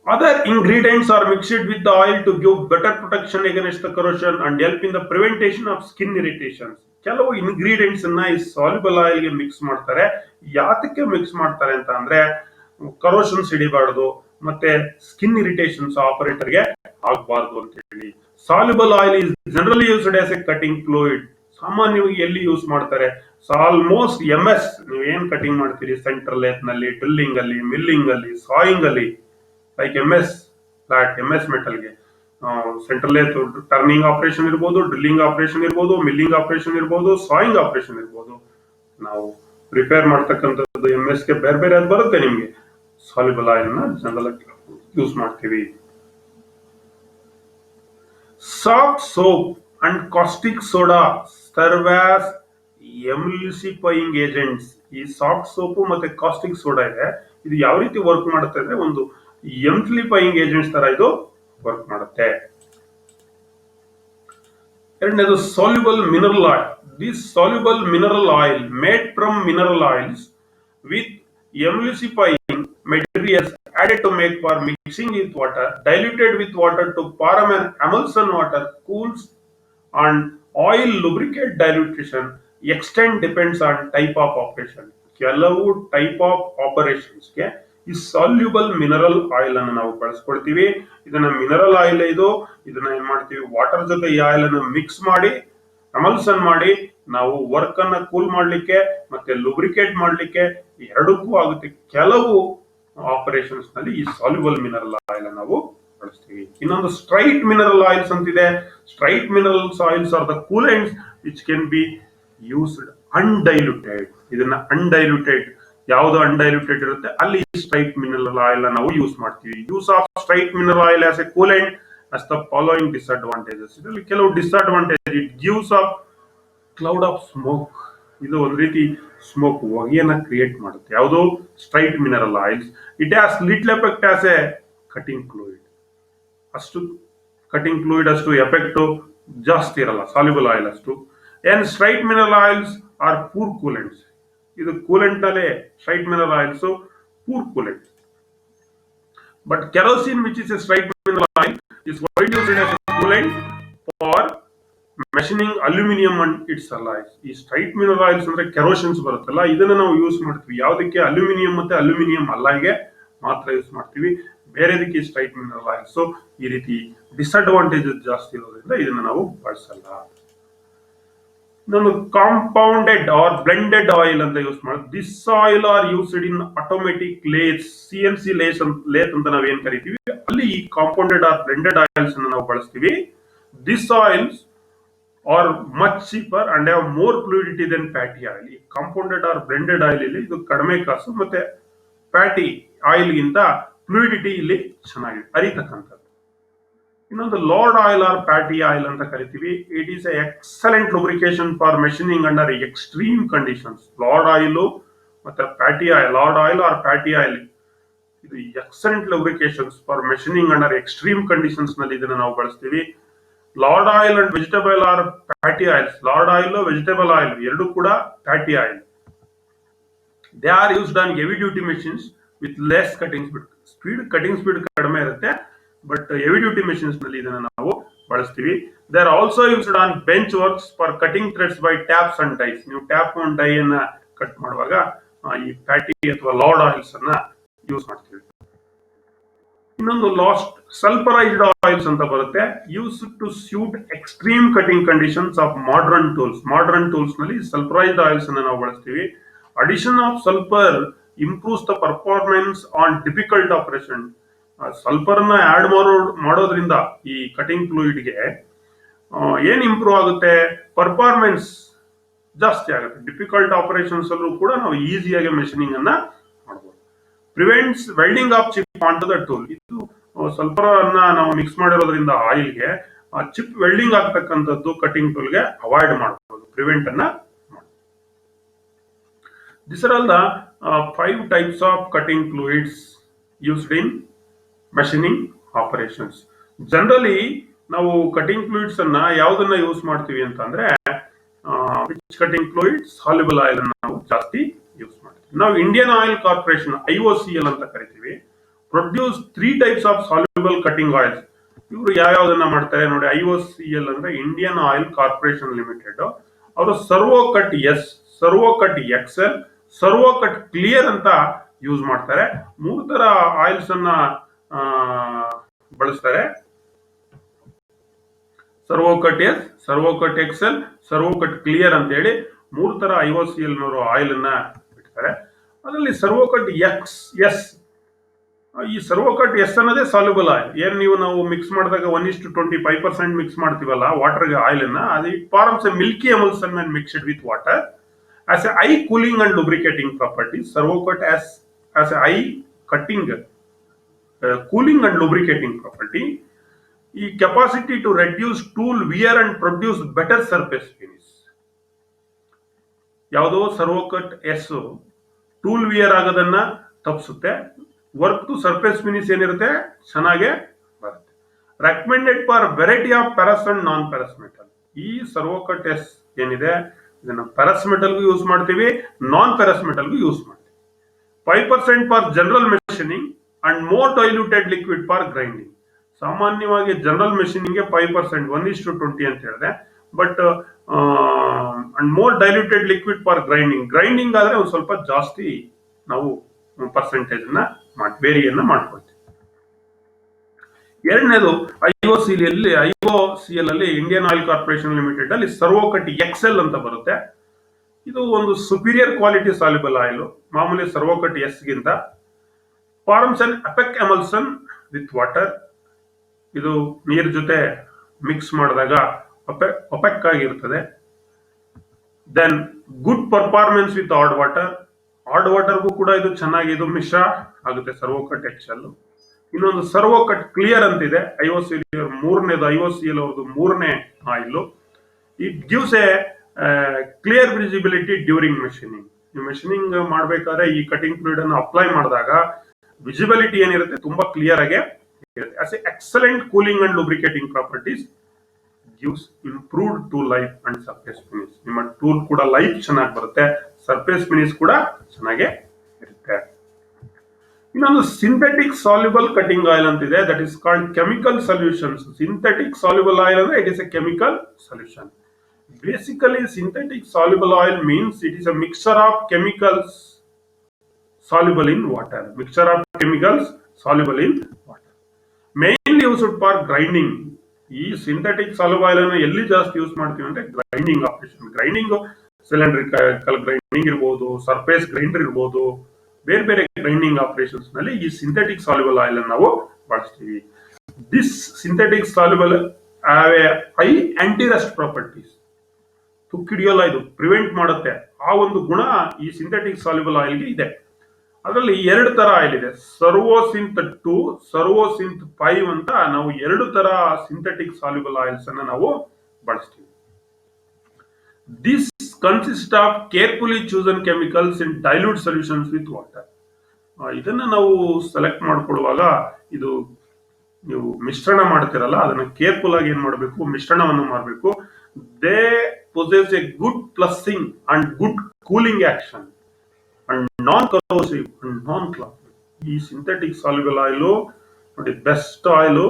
Other ingredients are mixed with the oil to give better protection against the corrosion and help in the prevention of skin irritations. ಕೆಲವು ಇಂಗ್ರೀಡಿಯೆಂಟ್ಸ್ ಅನ್ನ ಈ ಸಾಲ್ಯುಬಲ್ ಆಯಿಲ್ ಗೆ ಮಿಕ್ಸ್ ಮಾಡ್ತಾರೆ. ಯಾತಕ್ಕೆ ಮಿಕ್ಸ್ ಮಾಡ್ತಾರೆ ಅಂತ ಅಂದ್ರೆ ಕರೋಷನ್ಸ್ ಹಿಡಿಬಾರ್ದು, ಮತ್ತೆ ಸ್ಕಿನ್ ಇರಿಟೇಷನ್ಸ್ ಆಪರೇಟರ್ಗೆ ಆಗಬಾರ್ದು ಅಂತ ಹೇಳಿ. Soluble oil is generally used as a cutting fluid. ಸಾಮಾನ್ಯವಾಗಿ ಎಲ್ಲಿ ಯೂಸ್ ಮಾಡ್ತಾರೆ? ಆಲ್ಮೋಸ್ಟ್ MS ನೀವು ಏನ್ ಕಟಿಂಗ್ ಮಾಡ್ತೀರಿ, ಸೆಂಟ್ರಲ್ ಲೇತ್ ನಲ್ಲಿ, ಡ್ರಿಲ್ಲಿಂಗ್ ಅಲ್ಲಿ, ಮಿಲ್ಲಿಂಗ್ ಅಲ್ಲಿ, ಸಾಯಿಂಗ್ ಅಲ್ಲಿ, ಲೈಕ್ MS ಮೆಟಲ್ಗೆ ಸೆಂಟ್ರಲ್ ಲೇತ್ ಟರ್ನಿಂಗ್ ಆಪರೇಷನ್ ಇರ್ಬೋದು, ಡ್ರಿಲ್ಲಿಂಗ್ ಆಪರೇಷನ್ ಇರ್ಬೋದು, ಮಿಲ್ಲಿಂಗ್ ಆಪರೇಷನ್ ಇರ್ಬೋದು, ಸಾಯಿಂಗ್ ಆಪರೇಷನ್ ಇರ್ಬೋದು. ನಾವು ಪ್ರಿಪೇರ್ ಮಾಡ್ತಕ್ಕಂಥದ್ದು MS ಗೆ ಬೇರೆ ಬೇರೆ ಅದು ಬರುತ್ತೆ. ನಿಮ್ಗೆ ಸಾಲ್ಯುಬಲ್ ಆಯಿಲ್ ನ ಜನರಲ್ ಯೂಸ್ ಮಾಡ್ತೀವಿ. Soft soap and caustic soda serve as emulsifying agents. ಈ ಸಾಫ್ಟ್ ಸೋಪು ಮತ್ತೆ ಕಾಸ್ಟಿಕ್ ಸೋಡಾ ಇದೆ, ಇದು ಯಾವ ರೀತಿ ವರ್ಕ್ ಮಾಡುತ್ತೆ ಅಂದ್ರೆ ಒಂದು ಎಮಲ್ಸಿಫೈಯಿಂಗ್ ಏಜೆಂಟ್ಸ್ ತರ ಇದು ವರ್ಕ್ ಮಾಡುತ್ತೆ. ಎರಡನೇದು soluble mineral oil. This soluble mineral oil made from mineral oils with emulsifying materials added to make for mixing with water, diluted with water to form an emulsion. Water cools and oil lubricate dilution extent depends on type of operation. ಕೆಲವು ಟೈಪ್ ಆಫ್ ಆಪರೇಷನ್ಸ್ ಗೆ ಈ ಸಾಲ್ಯುಬಲ್ ಮಿನರಲ್ ಆಯಿಲ್ ಅನ್ನು ನಾವು ಬಳಸ್ಕೊಳ್ತೀವಿ. ಇದನ್ನ ಮಿನರಲ್ ಆಯಿಲ್ ಇದನ್ನ ಏನ್ ಮಾಡ್ತೀವಿ? ವಾಟರ್ ಜೊತೆ ಈ ಆಯಿಲ್ ಅನ್ನು ಮಿಕ್ಸ್ ಮಾಡಿ ಎಮಲ್ಸನ್ ಮಾಡಿ ನಾವು ವರ್ಕ್ ಅನ್ನ ಕೂಲ್ ಮಾಡ್ಲಿಕ್ಕೆ ಮತ್ತೆ ಲುಬ್ರಿಕೇಟ್ ಮಾಡ್ಲಿಕ್ಕೆ ಎರಡಕ್ಕೂ ಆಗುತ್ತೆ. ಕೆಲವು ಆಪರೇಷನ್ಸ್ ನಲ್ಲಿ ಈ ಸಾಲ್ಯುಬಲ್ ಮಿನರಲ್ ಆಯಿಲ್ ನಾವು ಬಳಸ್ತೀವಿ. ಇನ್ನೊಂದು ಸ್ಟ್ರೈಟ್ ಮಿನರಲ್ ಆಯಿಲ್ಸ್ ಅಂತಿದೆ. Straight minerals oils are the coolants which can be used undiluted. ಇದನ್ನ ಅನ್ಡೈಲ್ಯೂಟೆಡ್, ಯಾವ್ದು ಅನ್ಡೈಲ್ಯೂಟೆಡ್ ಇರುತ್ತೆ ಅಲ್ಲಿ ಸ್ಟ್ರೈಟ್ ಮಿನರಲ್ ಆಯಿಲ್ ನಾವು ಯೂಸ್ ಮಾಡ್ತೀವಿ. Use of straight mineral oil as a coolant as the following disadvantages. ಇದರಲ್ಲಿ ಕೆಲವು disadvantage. It gives up cloud of smoke. ಇದು ಒಂದು ರೀತಿ ಸ್ಮೋಕ್ ಹೊಗೆಯನ್ನ ಕ್ರಿಯೇಟ್ ಮಾಡುತ್ತೆ. ಯಾವುದು? Straight mineral oils. It has little effect as a cutting fluid. ಅಷ್ಟು ಕಟಿಂಗ್ ಫ್ಲೂಯಿಡ್ ಅಷ್ಟು ಎಫೆಕ್ಟ್ ಜಾಸ್ತಿ ಇರಲ್ಲ, ಸಾಲ್ಯುಬಲ್ ಆಯಿಲ್ ಅಷ್ಟು. And straight mineral oils are poor coolants. ಇದು ಕೂಲೆಂಟ್ ನಲ್ಲಿ straight mineral oils poor coolant. But kerosene which is a straight mineral oil is wide used as a coolant for machining aluminium and its alloys. ಈ ಸ್ಟ್ರೈಟ್ ಮಿನರಲ್ ಆಯಿಲ್ಸ್ ಅಂದ್ರೆ ಕೆರೋಸಿನ್ಸ್ ಬರುತ್ತಲ್ಲ, ಇದನ್ನ ನಾವು ಯೂಸ್ ಮಾಡ್ತೀವಿ ಯಾವುದಕ್ಕೆ? ಅಲ್ಯೂಮಿನಿಯಂ ಮತ್ತೆ ಅಲ್ಯೂಮಿನಿಯಂ ಅಲಾಯ್ಗೆ ಮಾತ್ರ ಯೂಸ್ ಮಾಡ್ತೀವಿ, ಬೇರೆದಕ್ಕೆ ಸ್ಟ್ರೈಟ್ ಮಿನರಲ್ ಆಯಿಲ್ಸ್ ಈ ರೀತಿ ಡಿಸ್ಅಡ್ವಾಂಟೇಜಸ್ ಜಾಸ್ತಿ ಇರೋದ್ರಿಂದ ಇದನ್ನ ನಾವು ಬಳಸಲ್ಲ. ಇನ್ನೊಂದು ಕಾಂಪೌಂಡೆಡ್ ಆರ್ ಬ್ಲೆಂಡೆಡ್ ಆಯಿಲ್ ಅಂತ ಯೂಸ್ ಮಾಡೋದು. This oil are used in automatic lathes, CNC lathe ಅಂತ ನಾವೇನ್ ಕರಿತೀವಿ, ಅಲ್ಲಿ ಈ ಕಾಂಪೌಂಡೆಡ್ ಆರ್ ಬ್ಲೆಂಡೆಡ್ ಆಯಿಲ್ಸ್ ಅನ್ನು ನಾವು ಬಳಸ್ತೀವಿ. This oils are much cheaper and have more fluidity than fatty oil. ಈ ಕಾಂಪೌಂಡೆಡ್ ಆರ್ ಬ್ಲೆಂಡೆಡ್ ಆಯಿಲ್ ಇಲ್ಲಿ ಇದು ಕಡಿಮೆ ಕಾಸು, ಮತ್ತೆ ಫ್ಯಾಟಿ ಆಯಿಲ್ ಗಿಂತ ಫ್ಲೂಯಿಡಿಟಿ ಇಲ್ಲಿ ಚೆನ್ನಾಗಿದೆ, ಅರಿತಕ್ಕಂಥದ್ದು. ಇನ್ನೊಂದು lard oil or fatty oil ಅಂತ ಕರಿತೀವಿ. It is excellent lubrication for machining under extreme conditions. Lard oil ಮತ್ತೆ fatty oil, lard oil or fatty oil, ಇದು excellent lubrications for machining under extreme conditions ನಲ್ಲಿ ಇದನ್ನ ನಾವು ಬಳಸ್ತೀವಿ. Lard oil and vegetable or fatty oils. Lard oil vegetable oil ಎರಡು ಕೂಡ fatty oil. They are used on heavy duty machines with less cutting speed. Cutting speed ಕಡಿಮೆ ಇರುತ್ತೆ, ಬಟ್ ಹೆವಿ ಡ್ಯೂಟಿ ಮೆಷಿನ್ಸ್ ನಲ್ಲಿ ಇದನ್ನ ನಾವು ಬಳಸ್ತೀವಿ. They are also used on bench works for cutting threads by taps and dies. ನೀವು ಟ್ಯಾಪ್ ಅಂಡ್ ಡೈ ಅನ್ನ ಕಟ್ ಮಾಡುವಾಗ ಈ ಫ್ಯಾಟಿ ಅಥವಾ ಲಾರ್ಡ್ ಆಯಿಲ್ಸ್ ಅನ್ನ ಯೂಸ್ ಮಾಡ್ತೀವಿ. ಇನ್ನೊಂದು ಲಾಸ್ಟ್ ಸಲ್ಫರೈಸ್ಡ್ ಆಯಿಲ್ಸ್ ಅಂತ ಬರುತ್ತೆ. Use to suit extreme cutting conditions of modern tools. Modern tools ನಲ್ಲಿ ಸಲ್ಫರೈಸ್ಡ್ ಆಯಿಲ್ಸ್ ಅನ್ನ ನಾವು ಬಳಸ್ತೀವಿ. Addition of sulphur improves the performance on difficult operation. Sulphur ನ ಆಡ್ ಮಾಡೋದ್ರಿಂದ ಈ ಕಟಿಂಗ್ ಫ್ಲೂಯಿಡ್ಗೆ ಏನ್ ಇಂಪ್ರೂವ್ ಆಗುತ್ತೆ? ಪರ್ಫಾರ್ಮೆನ್ಸ್ ಜಾಸ್ತಿ ಆಗುತ್ತೆ. ಡಿಫಿಕಲ್ಟ್ ಆಪರೇಷನ್ಸ್ ಅಲ್ಲೂ ಕೂಡ ನಾವು ಈಸಿಯಾಗಿ ಮೆಷಿನಿಂಗ್ ಅನ್ನ ಮಾಡಬಹುದು. Prevents welding of chip on to the tool. ಇದು ಸಲ್ಫರ್ ಅನ್ನ ನಾವು ಮಿಕ್ಸ್ ಮಾಡಿರೋದ್ರಿಂದ ಆಯಿಲ್ಗೆ ಚಿಪ್ ವೆಲ್ಡಿಂಗ್ ಆಗ್ತಕ್ಕಂಥದ್ದು ಕಟಿಂಗ್ ಟೂಲ್ಗೆ ಅವಾಯ್ಡ್ ಮಾಡಬಹುದು, ಪ್ರಿವೆಂಟ್ ಅನ್ನ. These are all the 5 types of cutting fluids used in machining operations. Generally ನಾವು ಕಟಿಂಗ್ ಫ್ಲೂಯಿಡ್ಸ್ ಅನ್ನ ಯಾವುದನ್ನ ಯೂಸ್ ಮಾಡ್ತೀವಿ ಅಂತಂದ್ರೆ which cutting fluid? Soluble oil ಅನ್ನ ನಾವು ಜಾಸ್ತಿ ಯೂಸ್ ಮಾಡ್ತೀವಿ. ನಾವು ಇಂಡಿಯನ್ ಆಯಿಲ್ ಕಾರ್ಪೊರೇಷನ್ IOCL ಅಂತ ಕರಿತೀವಿ. Produce 3 types of soluble cutting oils. ಇವರು ಯಾವ್ಯಾವ್ದನ್ನ ಮಾಡ್ತಾರೆ ನೋಡಿ. IOCL ಅಂದ್ರೆ ಇಂಡಿಯನ್ ಆಯಿಲ್ ಕಾರ್ಪೊರೇಷನ್ ಲಿಮಿಟೆಡ್. ಅವರು ಸರ್ವೋಕಟ್ ಎಸ್, ಸರ್ವೋಕಟ್ XL, ಸರ್ವೋಕಟ್ ಕ್ಲಿಯರ್ ಅಂತ ಯೂಸ್ ಮಾಡ್ತಾರೆ. 3 ತರ ಆಯಿಲ್ಸ್ ಅನ್ನ ಬಳಸ್ತಾರೆ. ಸರ್ವೋಕಟ್ ಎಸ್, ಸರ್ವೋಕಟ್ XL, ಸರ್ವೋಕಟ್ ಕ್ಲಿಯರ್ ಅಂತ ಹೇಳಿ 3 ತರ IOCL ನವರು ಆಯಿಲ್ ಅನ್ನ ಬಿಡ್ತಾರೆ. ಅದರಲ್ಲಿ ಸರ್ವೋಕಟ್ ಎಸ್, ಈ ಸರ್ವೋಕಟ್ ಎಸ್ ಅನ್ನೋದೇ ಸಾಲ್ಯುಬಲ್ ಆಯಿಲ್. ಏನ್ ನಾವು ಮಿಕ್ಸ್ ಮಾಡಿದಾಗ 1:25% ಮಿಕ್ಸ್ ಮಾಡ್ತೀವಲ್ಲ ವಾಟರ್ಗೆ ಆಯಿಲ್ ಅನ್ನ, ಅದು it forms a milky emulsion when mixed with water. As a eye cooling and lubricating properties, Servocut as a eye cutting, cooling and lubricating property, the capacity to reduce tool wear and produce better surface finish. ಯಾವುದೋ ಸರ್ವೋಕಟ್ ಎಸ್ ಟೂಲ್ ವಿಯರ್ ಆಗೋದನ್ನ ತಪ್ಪಿಸುತ್ತೆ, ವರ್ಕ್ ಟು ಸರ್ಫೇಸ್ ಫಿನಿಶ್ ಏನಿರುತ್ತೆ ಚೆನ್ನಾಗೆ ಬರುತ್ತೆ. Recommended for variety of ferrous and non ferrous metal. ಈ ಸರ್ವೋಕಟ್ ಎಸ್ ಏನಿದೆ ಇದನ್ನ ಪ್ಯಾರಸ್ ಮೆಟಲ್ಗೂ ಯೂಸ್ ಮಾಡ್ತೀವಿ, ನಾನ್ ಪ್ಯಾರಸ್ ಮೆಟಲ್ಗೂ ಯೂಸ್ ಮಾಡ್ತೀವಿ. 5% for general machining and more diluted liquid for grinding. ಸಾಮಾನ್ಯವಾಗಿ ಜನರಲ್ ಮೆಷಿನಿಂಗ್ಗೆ 5%, 1:20 ಅಂತ ಹೇಳಿದೆ. But and more diluted liquid for grinding. Grinding ಆದ್ರೆ ಒಂದು ಸ್ವಲ್ಪ ಜಾಸ್ತಿ ನಾವು ಪರ್ಸೆಂಟೇಜ್ ವೇರಿಯನ್ನ ಮಾಡ್ಕೊಳ್ತೀವಿ. ಎರಡನೇದು IOCL ಅಲ್ಲಿ ಇಂಡಿಯನ್ ಆಯಿಲ್ ಕಾರ್ಪೊರೇಷನ್ ಲಿಮಿಟೆಡ್ ಅಲ್ಲಿ ಸರ್ವೋಕಟ್ XL ಅಂತ ಬರುತ್ತೆ. ಇದು ಒಂದು ಸುಪೀರಿಯರ್ ಕ್ವಾಲಿಟಿ ಸಾಲ್ಯುಬಲ್ ಆಯಿಲ್ ಮಾಮೂಲಿ ಸರ್ವೋಕಟ್ ಎಸ್ ಗಿಂತ. Forms and opaque emulsion with water. ಇದು ನೀರ್ ಜೊತೆ ಮಿಕ್ಸ್ ಮಾಡಿದಾಗ ಅಪೆಕ್ ಆಗಿರ್ತದೆ. Then good performance with hard water. Hard ವಾಟರ್ಗೂ ಕೂಡ ಇದು ಚೆನ್ನಾಗಿ ಇದು ಮಿಶ್ರ ಆಗುತ್ತೆ ಸರ್ವೋಕಟ್ XL. ಇನ್ನೊಂದು ಸರ್ವೋಕಟ್ ಕ್ಲಿಯರ್ ಅಂತಿದೆ IOCL ಅವ್ರದ್ದು 3ನೇ oil. It gives a clear visibility during machining. ನೀವು ಮೆಷಿನಿಂಗ್ ಮಾಡಬೇಕಾದ್ರೆ ಈ ಕಟಿಂಗ್ ಫ್ಲೂಯಿಡ್ ಅನ್ನು ಅಪ್ಲೈ ಮಾಡಿದಾಗ ವಿಸಿಬಿಲಿಟಿ ಏನಿರುತ್ತೆ ತುಂಬಾ ಕ್ಲಿಯರ್ ಆಗಿ as a excellent cooling and lubricating properties, gives improved tool life and surface finish. ನಿಮ್ಮ ಟೂಲ್ ಕೂಡ ಲೈಫ್ ಚೆನ್ನಾಗಿ ಬರುತ್ತೆ, ಸರ್ಫೇಸ್ ಫಿನಿಶ್ ಕೂಡ ಚೆನ್ನಾಗೇ ಇರುತ್ತೆ. ಇನ್ನೊಂದು ಸಿಂಥೆಟಿಕ್ ಸಾಲ್ಯುಬಲ್ ಕಟಿಂಗ್ ಆಯಿಲ್ ಅಂತಿದೆ, that is called chemical solutions. Synthetic soluble oil ಅಂದ್ರೆ it is a chemical solution. Basically, synthetic soluble oil means it is a mixture of chemicals soluble in water. Mixture of chemicals soluble in water. Mainly used for grinding. ಈ ಸಿಂಥೆಟಿಕ್ ಸಾಲ್ಯುಬಲ್ ಆಯಿಲ್ ಅನ್ನು ಎಲ್ಲಿ ಜಾಸ್ತಿ ಯೂಸ್ ಮಾಡ್ತೀವಿ ಅಂದ್ರೆ grinding operation. Grinding cylindrical grinding ಇರ್ಬೋದು, ಸರ್ಫೇಸ್ ಗ್ರೈಂಡರ್ ಇರ್ಬೋದು, ಬೇರೆ ಬೇರೆ ಗ್ರೈಂಡಿಂಗ್ ಆಪರೇಷನ್ಸ್ ನಲ್ಲಿ ಈ ಸಿಂಥೆಟಿಕ್ ಸಾಲ್ಯುಬಲ್ ಆಯಿಲ್ ಅನ್ನು ನಾವು ಬಳಸ್ತೀವಿ. This synthetic soluble have a high anti rust properties. ತುಕ್ಕಿಡಿಯೋಲ್ಲ, ಇದು ಪ್ರಿವೆಂಟ್ ಮಾಡುತ್ತೆ. ಆ ಒಂದು ಗುಣ ಈ ಸಿಂಥೆಟಿಕ್ ಸಾಲ್ಯುಬಲ್ ಆಯಿಲ್ಗೆ ಇದೆ. ಅದರಲ್ಲಿ ಎರಡು ತರ ಆಯಿಲ್ ಇದೆ, ಸರ್ವೋಸಿಂತ್ 2, ಸರ್ವೋಸಿಂತ್ 5 ಅಂತ ನಾವು ಎರಡು ತರ ಸಿಂಥೆಟಿಕ್ ಸಾಲ್ಯುಬಲ್ ಆಯಿಲ್ಸ್ ಅನ್ನ ನಾವು ಬಳಸ್ತೀವಿ. This consist of carefully chosen chemicals in dilute solutions with water. ಇದನ್ನ ನಾವು ಸೆಲೆಕ್ಟ್ ಮಾಡ್ಕೊಳ್ಳುವಾಗ, ಇದು ನೀವು ಮಿಶ್ರಣ ಮಾಡ್ತಿರಲ್ಲ, ಅದನ್ನ ಕೇರ್ಫುಲ್ ಆಗಿ ಏನ್ ಮಾಡಬೇಕು, ಮಿಶ್ರಣವನ್ನು ಮಾಡಬೇಕು. They possess a good flushing and good cooling action and non-corrosive and non-clogging. ಈ ಸಿಂಥೆಟಿಕ್ ಸಾಲ್ಯುಬಲ್ ಆಯಿಲ್ ನೋಡಿ ಬೆಸ್ಟ್ ಆಯಿಲ್.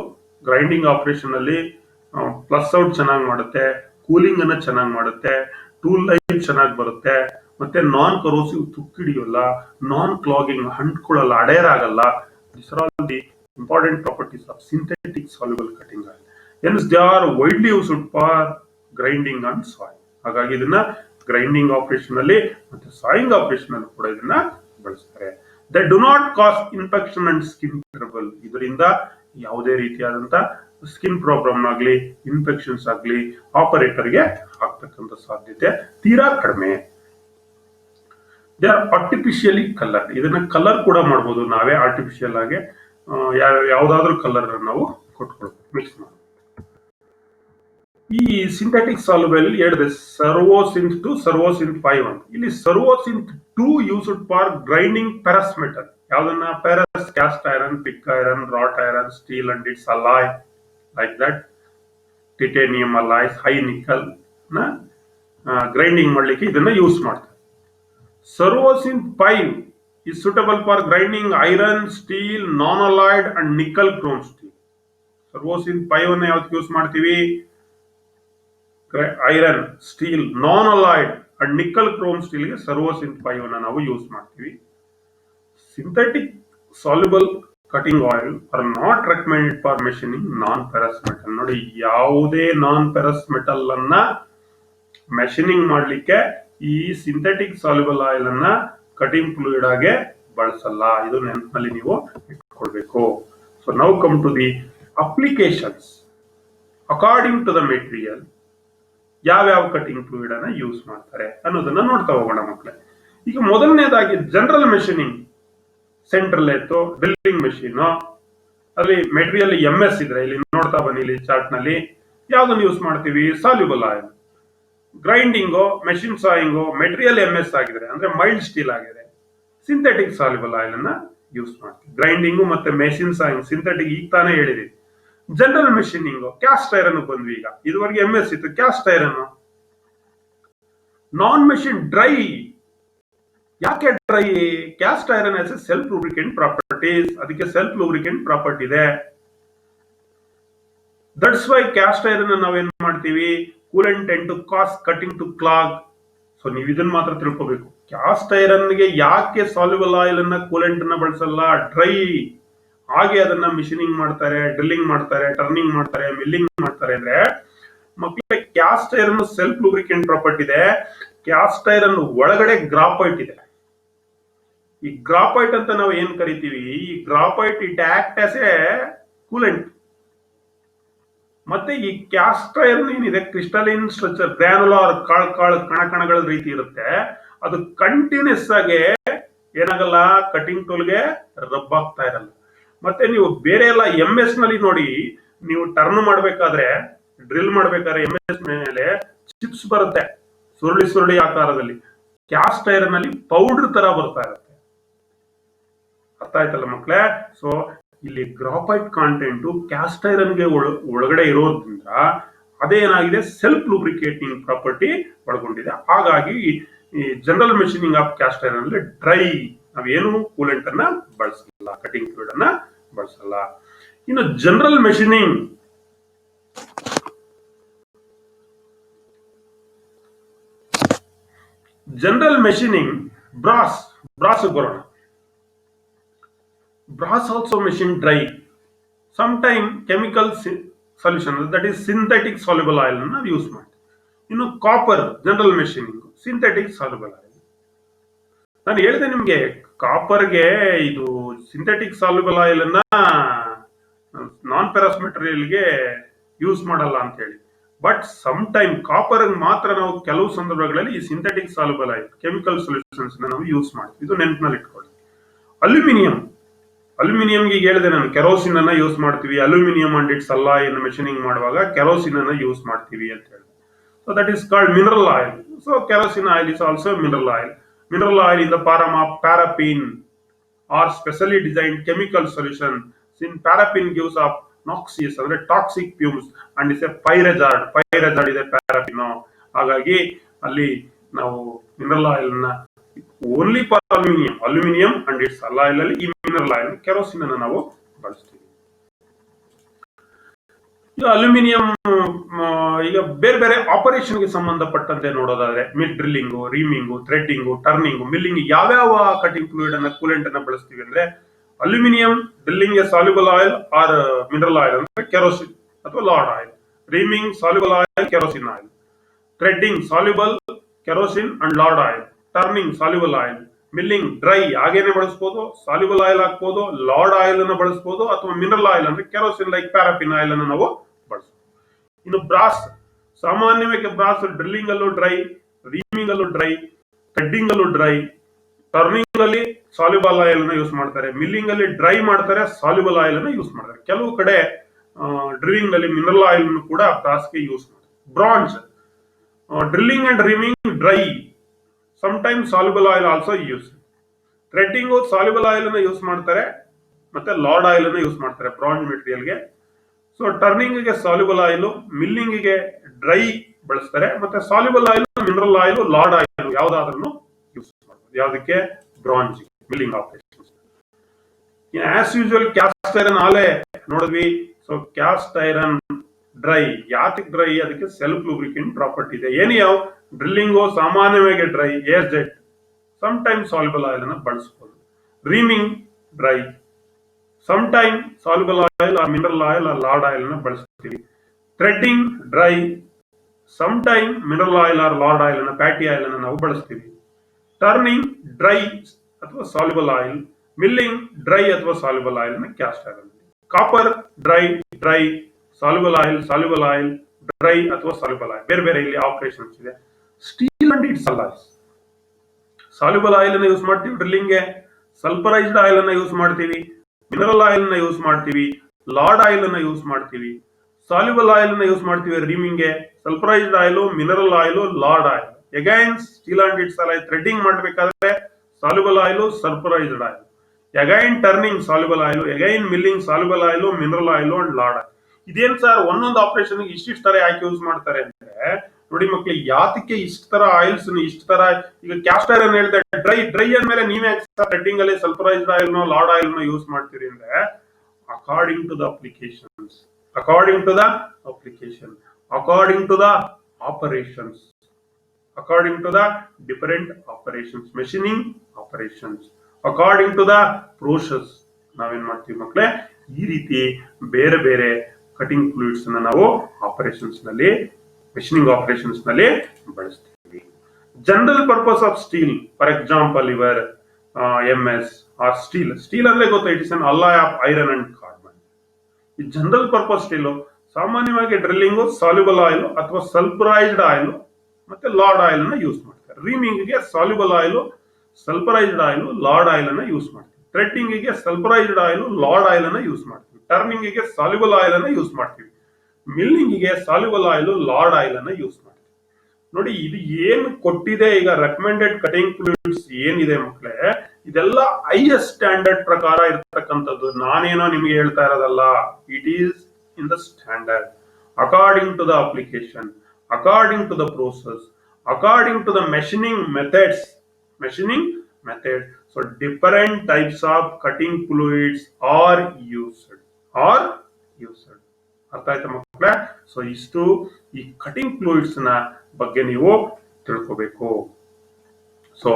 ಗ್ರೈಂಡಿಂಗ್ ಆಪರೇಷನ್ ಅಲ್ಲಿ ಪ್ಲಸ್ ಔಟ್ ಚೆನ್ನಾಗಿ ಮಾಡುತ್ತೆ, ಕೂಲಿಂಗ್ ಅನ್ನ ಚೆನ್ನಾಗಿ ಮಾಡುತ್ತೆ, ಟೂಲ್ ಲೈಫ್ ಚೆನ್ನಾಗಿ ಬರುತ್ತೆ, ಮತ್ತೆ ನಾನ್ ಕರೋಸಿವ್, ತುಕ್ಕಿಡಿಯೋಲ್ಲ, ನಾನ್ ಕ್ಲಾಗಿಂಗ್, ಅಂಟ್ಕೊಳ್ಳಲ್ಲ, ಅಡೆಯರಾಗಲ್ಲ. This are all the important properties of synthetic soluble cutting oil. Hence they are widely used for grinding and sawing. ಹಾಗಾಗಿ ಇದನ್ನ ಗ್ರೈಂಡಿಂಗ್ ಆಪರೇಷನ್ ಅಲ್ಲಿ ಮತ್ತೆ ಸಾಯಿಂಗ್ ಆಪರೇಷನ್ ಅಲ್ಲಿ ಕೂಡ ಇದನ್ನ ಬಳಸ್ತಾರೆ. They do not cause infection and skin trouble. ಇದರಿಂದ ಯಾವುದೇ ರೀತಿಯಾದಂತ ಸ್ಕಿನ್ ಪ್ರಾಬ್ಲಮ್ ಆಗಲಿ, ಇನ್ಫೆಕ್ಷನ್ಸ್ ಆಗಲಿ ಆಪರೇಟರ್ಗೆ ಆಗ್ತಕ್ಕಂಥ ಸಾಧ್ಯತೆ ತೀರಾ ಕಡಿಮೆ. They are artificially colour. ಇದನ್ನ ಕಲರ್ ಕೂಡ ಮಾಡಬಹುದು ನಾವೇ ಆರ್ಟಿಫಿಷಿಯಲ್ ಆಗಿ. ಯಾವ್ದಾದ್ರು ಕಲರ್ ನಾವು ಕೊಟ್ಕೊಳ್ಬಹುದು, ಮಿಕ್ಸ್ ಮಾಡಿ. ಈ ಸಿಂಥೆಟಿಕ್ ಸಾಲ್ಯುಬಲ್ ಹೇಳಿದೆ ಸರ್ವೋಸಿಂತ್ 2, ಸರ್ವೋಸಿಂತ್ 5 ಅಂತ. ಇಲ್ಲಿ Servosynth 2 used for grinding ferrous metal. ಯಾವ್ದನ್ನ? Ferrous, cast iron, pig iron, wrought iron, steel and its alloy like that, titanium alloys, high nickel ನ ಗ್ರೈಂಡಿಂಗ್ ಮಾಡ್ಲಿಕ್ಕೆ ಇದನ್ನ ಯೂಸ್ ಮಾಡ್ತಾರೆ. ಸರ್ವೋಸಿಂತ್ 5 is suitable for grinding iron, steel, non-alloyed and nickel chrome steel. ಸರ್ವೋಸಿಂತ್ 5 ಅನ್ನ ಯಾವ್ದಕ್ಕೆ ಯೂಸ್ ಮಾಡ್ತೀವಿ? Iron, steel, non alloyed and nickel chrome steel ಗೆ ಸರ್ವೋಸಿಂತ್ 5 ಅನ್ನ ನಾವು ಯೂಸ್ ಮಾಡ್ತೀವಿ. Synthetic soluble cutting oil are not recommended for machining non ferrous metal. ನೋಡಿ, ಯಾವುದೇ ನಾನ್ ಪೆರಸ್ ಮೆಟಲ್ ಅನ್ನ ಮೆಷಿನಿಂಗ್ ಮಾಡ್ಲಿಕ್ಕೆ ಈ ಸಿಂಥೆಟಿಕ್ ಸಾಲ್ಯುಬಲ್ ಆಯಿಲ್ ಅನ್ನ ಕಟಿಂಗ್ ಫ್ಲೂಯಿಡ್ ಆಗಿ ಬಳಸಲ್ಲ. ಇದು ನೆನಪಿನಲ್ಲಿ ನೀವು ಇಟ್ಕೊಳ್ಬೇಕು. So now come to the applications. According to the material ಯಾವ್ಯಾವ ಕಟಿಂಗ್ ಫ್ಲೂಯಿಡ್ ಅನ್ನ ಯೂಸ್ ಮಾಡ್ತಾರೆ ಅನ್ನೋದನ್ನ ನೋಡ್ತಾ ಹೋಗೋಣ ಮಕ್ಕಳೇ. ಈಗ ಮೊದಲನೇದಾಗಿ ಜನರಲ್ ಮೆಷಿನಿಂಗ್, ಸೆಂಟ್ರಲ್ ಎತ್ತು, ಡ್ರಿಲ್ಲಿಂಗ್ ಮೆಷಿನ್, ಅಲ್ಲಿ ಮೆಟೀರಿಯಲ್ MS ಇದ್ರೆ ಇಲ್ಲಿ ನೋಡ್ತಾ ಬನ್ನಿ, ಇಲ್ಲಿ ಚಾರ್ಟ್ ನಲ್ಲಿ ಯಾವ್ದನ್ನ ಯೂಸ್ ಮಾಡ್ತೀವಿ? Soluble oil. Grinding, machine sawing material MS ಆಗಿದ್ರೆ ಅಂದ್ರೆ ಮೈಲ್ಡ್ ಸ್ಟೀಲ್ ಆಗಿದೆ, ಸಿಂಥೆಟಿಕ್ ಸಾಲ್ಯುಬಲ್ ಆಯಿಲ್ ಅನ್ನ ಯೂಸ್ ಮಾಡ್ತೀವಿ. ಗ್ರೈಂಡಿಂಗು ಮತ್ತೆ ಮೆಷಿನ್ ಸಾಯಿಂಗ್ ಸಿಂಥೆಟಿಕ್ ಈಗ ತಾನೇ ಹೇಳಿದೀವಿ. ಜನರಲ್ ಮೆಷಿನಿಂಗ್, ಕ್ಯಾಸ್ಟ್ ಐರನ್ ಬಂದ್ವಿ. ಈಗ ಇದುವರೆಗೆ MS ಇತ್ತು, ಕ್ಯಾಸ್ಟ್ ಐರನ್. ನಾನ್ ಮೆಷಿನ್ ಡ್ರೈ. ಯಾಕೆ dry? Cast iron as a self lubricant properties, ಅದಕ್ಕೆ ಸೆಲ್ಫ್ ಲೂಬ್ರಿಕೆಂಟ್ ಪ್ರಾಪರ್ಟಿ ಇದೆ. ದಟ್ಸ್ ವೈ ಕ್ಯಾಸ್ಟ್ ಐರನ್ ನಾವೇನ್ ಮಾಡ್ತೀವಿ? Coolant tend to cause cutting to clog. So ನೀವು ಇದನ್ನ ಮಾತ್ರ ತಿಳ್ಕೋಬೇಕು. ಕ್ಯಾಸ್ಟ್ ಐರನ್ ಗೆ ಯಾಕೆ ಸಾಲ್ಯುಬಲ್ ಆಯಿಲ್ ಅನ್ನ, ಕೂಲೆಂಟ್ ಅನ್ನ ಬಳಸಲ್ಲ? ಡ್ರೈ ಹಾಗೆ ಅದನ್ನ ಮಿಷಿನಿಂಗ್ ಮಾಡ್ತಾರೆ, ಡ್ರಿಲ್ಲಿಂಗ್ ಮಾಡ್ತಾರೆ, ಟರ್ನಿಂಗ್ ಮಾಡ್ತಾರೆ, ಮಿಲ್ಲಿಂಗ್ ಮಾಡ್ತಾರೆ. ಅಂದ್ರೆ ಮಕ್ಕಳಿಗೆ caste iron self lubricant property ಇದೆ. ಕ್ಯಾಸ್ಟ್ ಐರನ್ ಒಳಗಡೆ ಗ್ರಾಫೈಟ್ ಇದೆ. ಈ ಗ್ರಾಫೈಟ್ ಅಂತ ನಾವು ಏನ್ ಕರಿತೀವಿ, ಈ graphite it act as a coolant. ಮತ್ತೆ ಈ ಕ್ಯಾಸ್ಟ್ ಐರನ್ ಏನಿದೆ, ಕ್ರಿಸ್ಟಲಿನ್ ಸ್ಟ್ರಕ್ಚರ್, ಗ್ರಾನುಲಾರ್, ಕಣಗಳ ರೀತಿ ಇರುತ್ತೆ. ಅದು ಕಂಟಿನ್ಯೂಸ್ ಆಗಿ ಏನಾಗಲ್ಲ, ಕಟಿಂಗ್ ಟೂಲ್ಗೆ ರಬ್ ಆಗ್ತಾ ಇರಲ್ಲ. ಮತ್ತೆ ನೀವು ಬೇರೆ ಎಲ್ಲ MS ನಲ್ಲಿ ನೋಡಿ, ನೀವು ಟರ್ನ್ ಮಾಡ್ಬೇಕಾದ್ರೆ, ಡ್ರಿಲ್ ಮಾಡ್ಬೇಕಾದ್ರೆ MS ಮೇಲೆ ಚಿಪ್ಸ್ ಬರುತ್ತೆ, ಸುರುಳಿ ಸುರುಳಿ ಆಕಾರದಲ್ಲಿ. ಕ್ಯಾಸ್ಟ್ ಐರನ್ ಅಲ್ಲಿ ಪೌಡರ್ ತರ ಬರ್ತಾ ಇರುತ್ತೆ. ಅರ್ಥ ಆಯ್ತಲ್ಲ ಮಕ್ಕಳೇ? ಸೊ ಇಲ್ಲಿ ಗ್ರಾಫೈಟ್ ಕಾಂಟೆಂಟ್ ಕ್ಯಾಸ್ಟ್ ಐರನ್ಗೆ ಒಳಗಡೆ ಇರೋದ್ರಿಂದ ಅದೇನಾಗಿದೆ ಸೆಲ್ಫ್ ಲೂಬ್ರಿಕೇಟಿಂಗ್ ಪ್ರಾಪರ್ಟಿ ಒಳಗೊಂಡಿದೆ. ಹಾಗಾಗಿ ಈ general machining of cast iron ಅಲ್ಲಿ ಡ್ರೈ, ನಾವೇನು ಕೂಲೆಂಟ್ ಅನ್ನ ಬಳಸಲ್ಲ, ಕಟಿಂಗ್ ಫ್ಲೂಯಿಡ್ ಅನ್ನ ಬಳಸಲ್ಲ. ಇನ್ನು ಜನರಲ್ ಮೆಷಿನಿಂಗ್ ಬ್ರಾಸ್ ಬರೋಣ. Brass also machine dry, sometime chemical solution that is synthetic soluble oil ನಾವು ಯೂಸ್ ಮಾಡ್ತೀವಿ. ಇನ್ನು copper general machining synthetic soluble oil. ನಾನು ಹೇಳಿದೆ ನಿಮ್ಗೆ ಕಾಪರ್ಗೆ ಇದು ಸಿಂಥೆಟಿಕ್ ಸಾಲ್ಯುಬಲ್ ಆಯಿಲ್ ಅನ್ನ ನಾನ್ ಪೆರಸ್ ಮೆಟೀರಿಯಲ್ಗೆ ಯೂಸ್ ಮಾಡಲ್ಲ ಅಂತ ಹೇಳಿ. ಬಟ್ ಸಮ್ ಟೈಮ್ ಕಾಪರ್ ಮಾತ್ರ ನಾವು ಕೆಲವು ಸಂದರ್ಭಗಳಲ್ಲಿ ಈ synthetic soluble oil chemical solutions ನಾವು ಯೂಸ್ ಮಾಡ್ತೀವಿ. ಇದು ನೆನಪಿನಲ್ಲಿ ಇಟ್ಕೊಳ್ಳಿ. ಅಲ್ಯೂಮಿನಿಯಂಗೆ ಹೇಳಿದೆ ನಾನು ಕೆರೋಸಿನ್ ಅನ್ನ ಯೂಸ್ ಮಾಡ್ತೀವಿ. ಅಲ್ಯೂಮಿನಿಯಂ ಅಂಡ್ ಇಟ್ಸ್ ಅಲಾಯ್ ಅನ್ನು ಮೆಷಿನಿಂಗ್ ಮಾಡುವಾಗ ಕೆರೋಸಿನ್ ಅನ್ನ ಯೂಸ್ ಮಾಡ್ತೀವಿ ಅಂತ ಹೇಳಿದೆ. So that is called mineral oil. So kerosene oil is also mineral oil. Mineral oil in the form of paraffin or specially designed chemical solution. Since paraffin gives off noxious ಅಂದ್ರೆ toxic fumes and is a fire hazard ಇದೆ ಪ್ಯಾರಾಫಿನ್. ಹಾಗಾಗಿ ಅಲ್ಲಿ ನಾವು ಮಿನರಲ್ ಆಯಿಲ್ ನ only for aluminium and its alloy ಅಲ್ಲಿ ಈ ಮಿನರಲ್ ಆಯಿಲ್ ಕೆರೋಸಿನ್ ಅನ್ನು ನಾವು ಬಳಸ್ತೀವಿ. ಅಲ್ಯೂಮಿನಿಯಂ ಈಗ ಬೇರೆ ಬೇರೆ ಆಪರೇಷನ್ ಗೆ ಸಂಬಂಧಪಟ್ಟಂತೆ ನೋಡೋದಾದ್ರೆ mill drilling, reaming, threading, turning, milling ಯಾವ್ಯಾವ ಕಟಿಂಗ್ ಫ್ಲೂಯಿಡ್ ಅನ್ನ ಕೂಲೆಂಟ್ ಅನ್ನ ಬಳಸ್ತೀವಿ ಅಂದ್ರೆ aluminium drilling a soluble oil or mineral oil ಅಂದ್ರೆ ಕೆರೋಸಿನ್ ಅಥವಾ lard oil. Reaming soluble oil kerosene oil. Threading soluble kerosene and lard oil. Turning soluble oil. Milling dry ಹಾಗೇನೆ ಬಳಸಬಹುದು, ಸಾಲ್ಯುಬಲ್ ಆಯಿಲ್ ಹಾಕಬಹುದು, ಲಾರ್ಡ್ ಆಯಿಲ್ ಅನ್ನು ಬಳಸಬಹುದು ಅಥವಾ ಮಿನರಲ್ ಆಯಿಲ್ ಅಂದ್ರೆ ಕೆರೋಸಿನ್ ಲೈಕ್ ಪ್ಯಾರಾಫಿನ್ ಆಯಿಲ್ ಅನ್ನು ನಾವು ಬಳಸಬಹುದು. ಇನ್ನು ಬ್ರಾಸ್, ಸಾಮಾನ್ಯವಾಗಿ ಬ್ರಾಸ್ ಡ್ರಿಲ್ಲಿಂಗ್ ಅಲ್ಲೂ ಡ್ರೈ, ರೀಮಿಂಗ್ ಅಲ್ಲೂ ಡ್ರೈ, ಥ್ರೆಡ್ಡಿಂಗ್ ಅಲ್ಲೂ ಡ್ರೈ, ಟರ್ನಿಂಗ್ ಅಲ್ಲಿ ಸಾಲ್ಯುಬಲ್ ಆಯಿಲ್ ಅನ್ನು ಯೂಸ್ ಮಾಡ್ತಾರೆ, ಮಿಲ್ಲಿಂಗ್ ಅಲ್ಲಿ ಡ್ರೈ ಮಾಡ್ತಾರೆ, ಸಾಲ್ಯುಬಲ್ ಆಯಿಲ್ ಅನ್ನು ಯೂಸ್ ಮಾಡ್ತಾರೆ. ಕೆಲವು ಕಡೆ ಡ್ರಿಲ್ಲಿಂಗ್ ಅಲ್ಲಿ ಮಿನರಲ್ ಆಯಿಲ್ ಕೂಡ ಬ್ರಾಸ್ಗೆ ಯೂಸ್ ಮಾಡ್ತಾರೆ. Bronze drilling and reaming dry, sometimes soluble oil also used. Threading soluble oil ಅನ್ನು ಯೂಸ್ ಮಾಡ್ತಾರೆ ಮತ್ತೆ ಲಾರ್ಡ್ ಆಯಿಲ್ ಅನ್ನು ಯೂಸ್ ಮಾಡ್ತಾರೆ ಬ್ರಾಂಜ್ ಮೆಟೀರಿಯಲ್ ಗೆ. ಸೊ ಟರ್ನಿಂಗ್ ಗೆ ಸಾಲ್ಯುಬಲ್ ಆಯಿಲ್, ಮಿಲ್ಲಿಂಗ್ ಗೆ ಡ್ರೈ ಬಳಸ್ತಾರೆ, ಮತ್ತೆ soluble oil, mineral oil, lard oil ಯಾವ್ದಾದ್ರೂ ಯೂಸ್ ಮಾಡ್ಬೋದು. ಯಾವ್ದಕ್ಕೆ? Bronze milling operations. As usual cast iron ಆಲೆ ನೋಡಿದ್ವಿ. ಸೊ ಕ್ಯಾಸ್ಟ್ ಐರನ್ ಡ್ರೈ, ಯಾತಿಕ್ ಡ್ರೈ? ಅದಕ್ಕೆ ಸೆಲ್ಫ್ ಲೂಬ್ರಿಕೆಂಟ್ ಪ್ರಾಪರ್ಟಿ ಇದೆ. ಏನು ಯಾವ ಡ್ರಿಲ್ಲಿಂಗು ಸಾಮಾನ್ಯವಾಗಿ dry, air jet, some time soluble oil ಅನ್ನು ಬಳಸಬಹುದು. Reaming dry, some time soluble oil mineral oil lard oil ಅನ್ನು ಬಳಸ್ತೀವಿ. Threading dry, some time mineral oil lard oil ಅನ್ನು, ಫ್ಯಾಟಿ ಆಯಿಲ್ ಅನ್ನು ನಾವು ಬಳಸ್ತೀವಿ. ಟರ್ನಿಂಗ್ ಡ್ರೈ ಅಥವಾ ಸಾಲ್ಯುಬಲ್ ಆಯಿಲ್, ಮಿಲ್ಲಿಂಗ್ ಡ್ರೈ ಅಥವಾ ಸಾಲ್ಯುಬಲ್ ಆಯಿಲ್ ಅನ್ನು cast iron. Copper dry, soluble oil dry ಅಥವಾ ಸಾಲ್ಯುಬಲ್ ಆಯಿಲ್, ಬೇರೆ ಬೇರೆ ಇಲ್ಲಿ ಆಪರೇಷನ್ಸ್ ಇದೆ. Steel and its alloys, soluble oil ಅನ್ನು ಯೂಸ್ ಮಾಡ್ತೀವಿ ಡ್ರಿಲ್ಲಿಂಗ್ ಗೆ, ಸಲ್ಫರೈಸ್ಡ್ ಆಯಿಲ್ ಅನ್ನು ಯೂಸ್ ಮಾಡ್ತೀವಿ, ಮಿನರಲ್ ಆಯಿಲ್ ಅನ್ನು ಯೂಸ್ ಮಾಡ್ತೀವಿ, ಲಾರ್ಡ್ ಆಯಿಲ್ ಅನ್ನು ಯೂಸ್ ಮಾಡ್ತೀವಿ, ಸಾಲ್ಯುಬಲ್ ಆಯಿಲ್ ಅನ್ನು ಯೂಸ್ ಮಾಡ್ತೀವಿ ರೀಮಿಂಗ್ ಗೆ, sulphurised oil, mineral oil, lard oil. Again steel and its alloy threading ಮಾಡಬೇಕಾದ್ರೆ soluble oil, sulphurised oil. Again turning soluble oil, again milling soluble oil, mineral oil and lard oil. ಇದೇನ್ ಸರ್ ಒಂದೊಂದು ಆಪರೇಷನ್ ಇಷ್ಟಿಷ್ಟು ತರ ಯಾಕೆ ಯೂಸ್ ಮಾಡ್ತಾರೆ ಅಂದ್ರೆ ನೋಡಿ ಮಕ್ಳಿಗೆ, ಯಾತಕ್ಕೆ ಇಷ್ಟ ತರ ಆಯಿಲ್ಸ್ ಇಷ್ಟ ತರ? ಈಗ ಕ್ಯಾಸ್ಟ್ ಐರನ್ ಹೇಳಿದೆ ಡ್ರೈ ಅಂದ್ಮೇಲೆ ನೀವೇ ಥ್ರೆಡ್ಡಿಂಗ್ ಅಲ್ಲಿ sulphurised oil lard oil use ಮಾಡ್ತೀರಿ ಅಂದ್ರೆ according to the applications, according to the operations, according to the different operations, machining operations, according to the process ನಾವೇನ್ ಮಾಡ್ತೀವಿ ಮಕ್ಕಳೇ, ಈ ರೀತಿ ಬೇರೆ ಬೇರೆ ಕಟಿಂಗ್ ಫ್ಲೂಯಿಡ್ಸ್ ಅನ್ನ ನಾವು ಆಪರೇಷನ್ಸ್ ನಲ್ಲಿ, ಮೆಷಿನಿಂಗ್ ಆಪರೇಷನ್ಸ್ ನಲ್ಲಿ ಬಳಸ್ತೀವಿ. General purpose of steel, for example your MS or steel ಅಂದ್ರೆ ಗೊತ್ತಾ, it is an alloy of iron and carbon. ಈ ಜನರಲ್ ಪರ್ಪಸ್ ಸ್ಟೀಲ್ ಸಾಮಾನ್ಯವಾಗಿ ಡ್ರಿಲ್ಲಿಂಗು ಸಾಲ್ಯುಬಲ್ ಆಯಿಲ್ ಅಥವಾ ಸಲ್ಫರೈಸ್ಡ್ ಆಯಿಲ್ ಮತ್ತೆ ಲಾರ್ಡ್ ಆಯಿಲ್ ಅನ್ನ ಯೂಸ್ ಮಾಡ್ತಾರೆ. ರೀಮಿಂಗ್ ಗೆ soluble oil, sulphurised oil, lard oil ಅನ್ನ ಯೂಸ್ ಮಾಡ್ತೀವಿ. ಥ್ರೆಡ್ಡಿಂಗ್ ಗೆ ಸಲ್ಫರೈಸ್ಡ್ ಆಯಿಲ್, ಲಾರ್ಡ್ ಆಯಿಲ್ ಅನ್ನ ಯೂಸ್ ಮಾಡ್ತೀವಿ. ಟರ್ನಿಂಗ್ ಗೆ ಸಾಲ್ಯುಬಲ್ ಆಯಿಲ್ ಅನ್ನ ಯೂಸ್ ಮಾಡ್ತೀವಿ. ಮಿಲ್ಲಿಂಗ್ ಗೆ ಸಾಲ್ಯುಬಲ್ ಆಯಿಲ್, ಲಾರ್ಡ್ ಆಯಿಲ್ ಅನ್ನ ಯೂಸ್ ಮಾಡ್ತೀವಿ. ನೋಡಿ ಇದು ಏನು ಕೊಟ್ಟಿದೆ ಈಗ ರೆಕಮೆಂಡೆಡ್ ಕಟಿಂಗ್ ಫ್ಲೂಯಿಡ್ಸ್ ಏನಿದೆ ಮಕ್ಕಳೇ, ಇದೆಲ್ಲ ಹೈಯೆಸ್ಟ್ ಸ್ಟ್ಯಾಂಡರ್ಡ್ ಪ್ರಕಾರ ಇರ್ತಕ್ಕಂಥದ್ದು. ನಾನೇನೋ ನಿಮಗೆ ಹೇಳ್ತಾ ಇರೋದಲ್ಲ. It is in the standard, according to the application, according to the process, according to the machining methods. So different types of cutting fluids are used. ಅರ್ಥ ಆಯ್ತಾ ಮಕ್ಕಳೇ? ಸೊ ಇಷ್ಟು ಈ ಕಟಿಂಗ್ ಫ್ಲೂಯಿಡ್ಸ್ ನ ಬಗ್ಗೆ ನೀವು ತಿಳ್ಕೋಬೇಕು. ಸೊ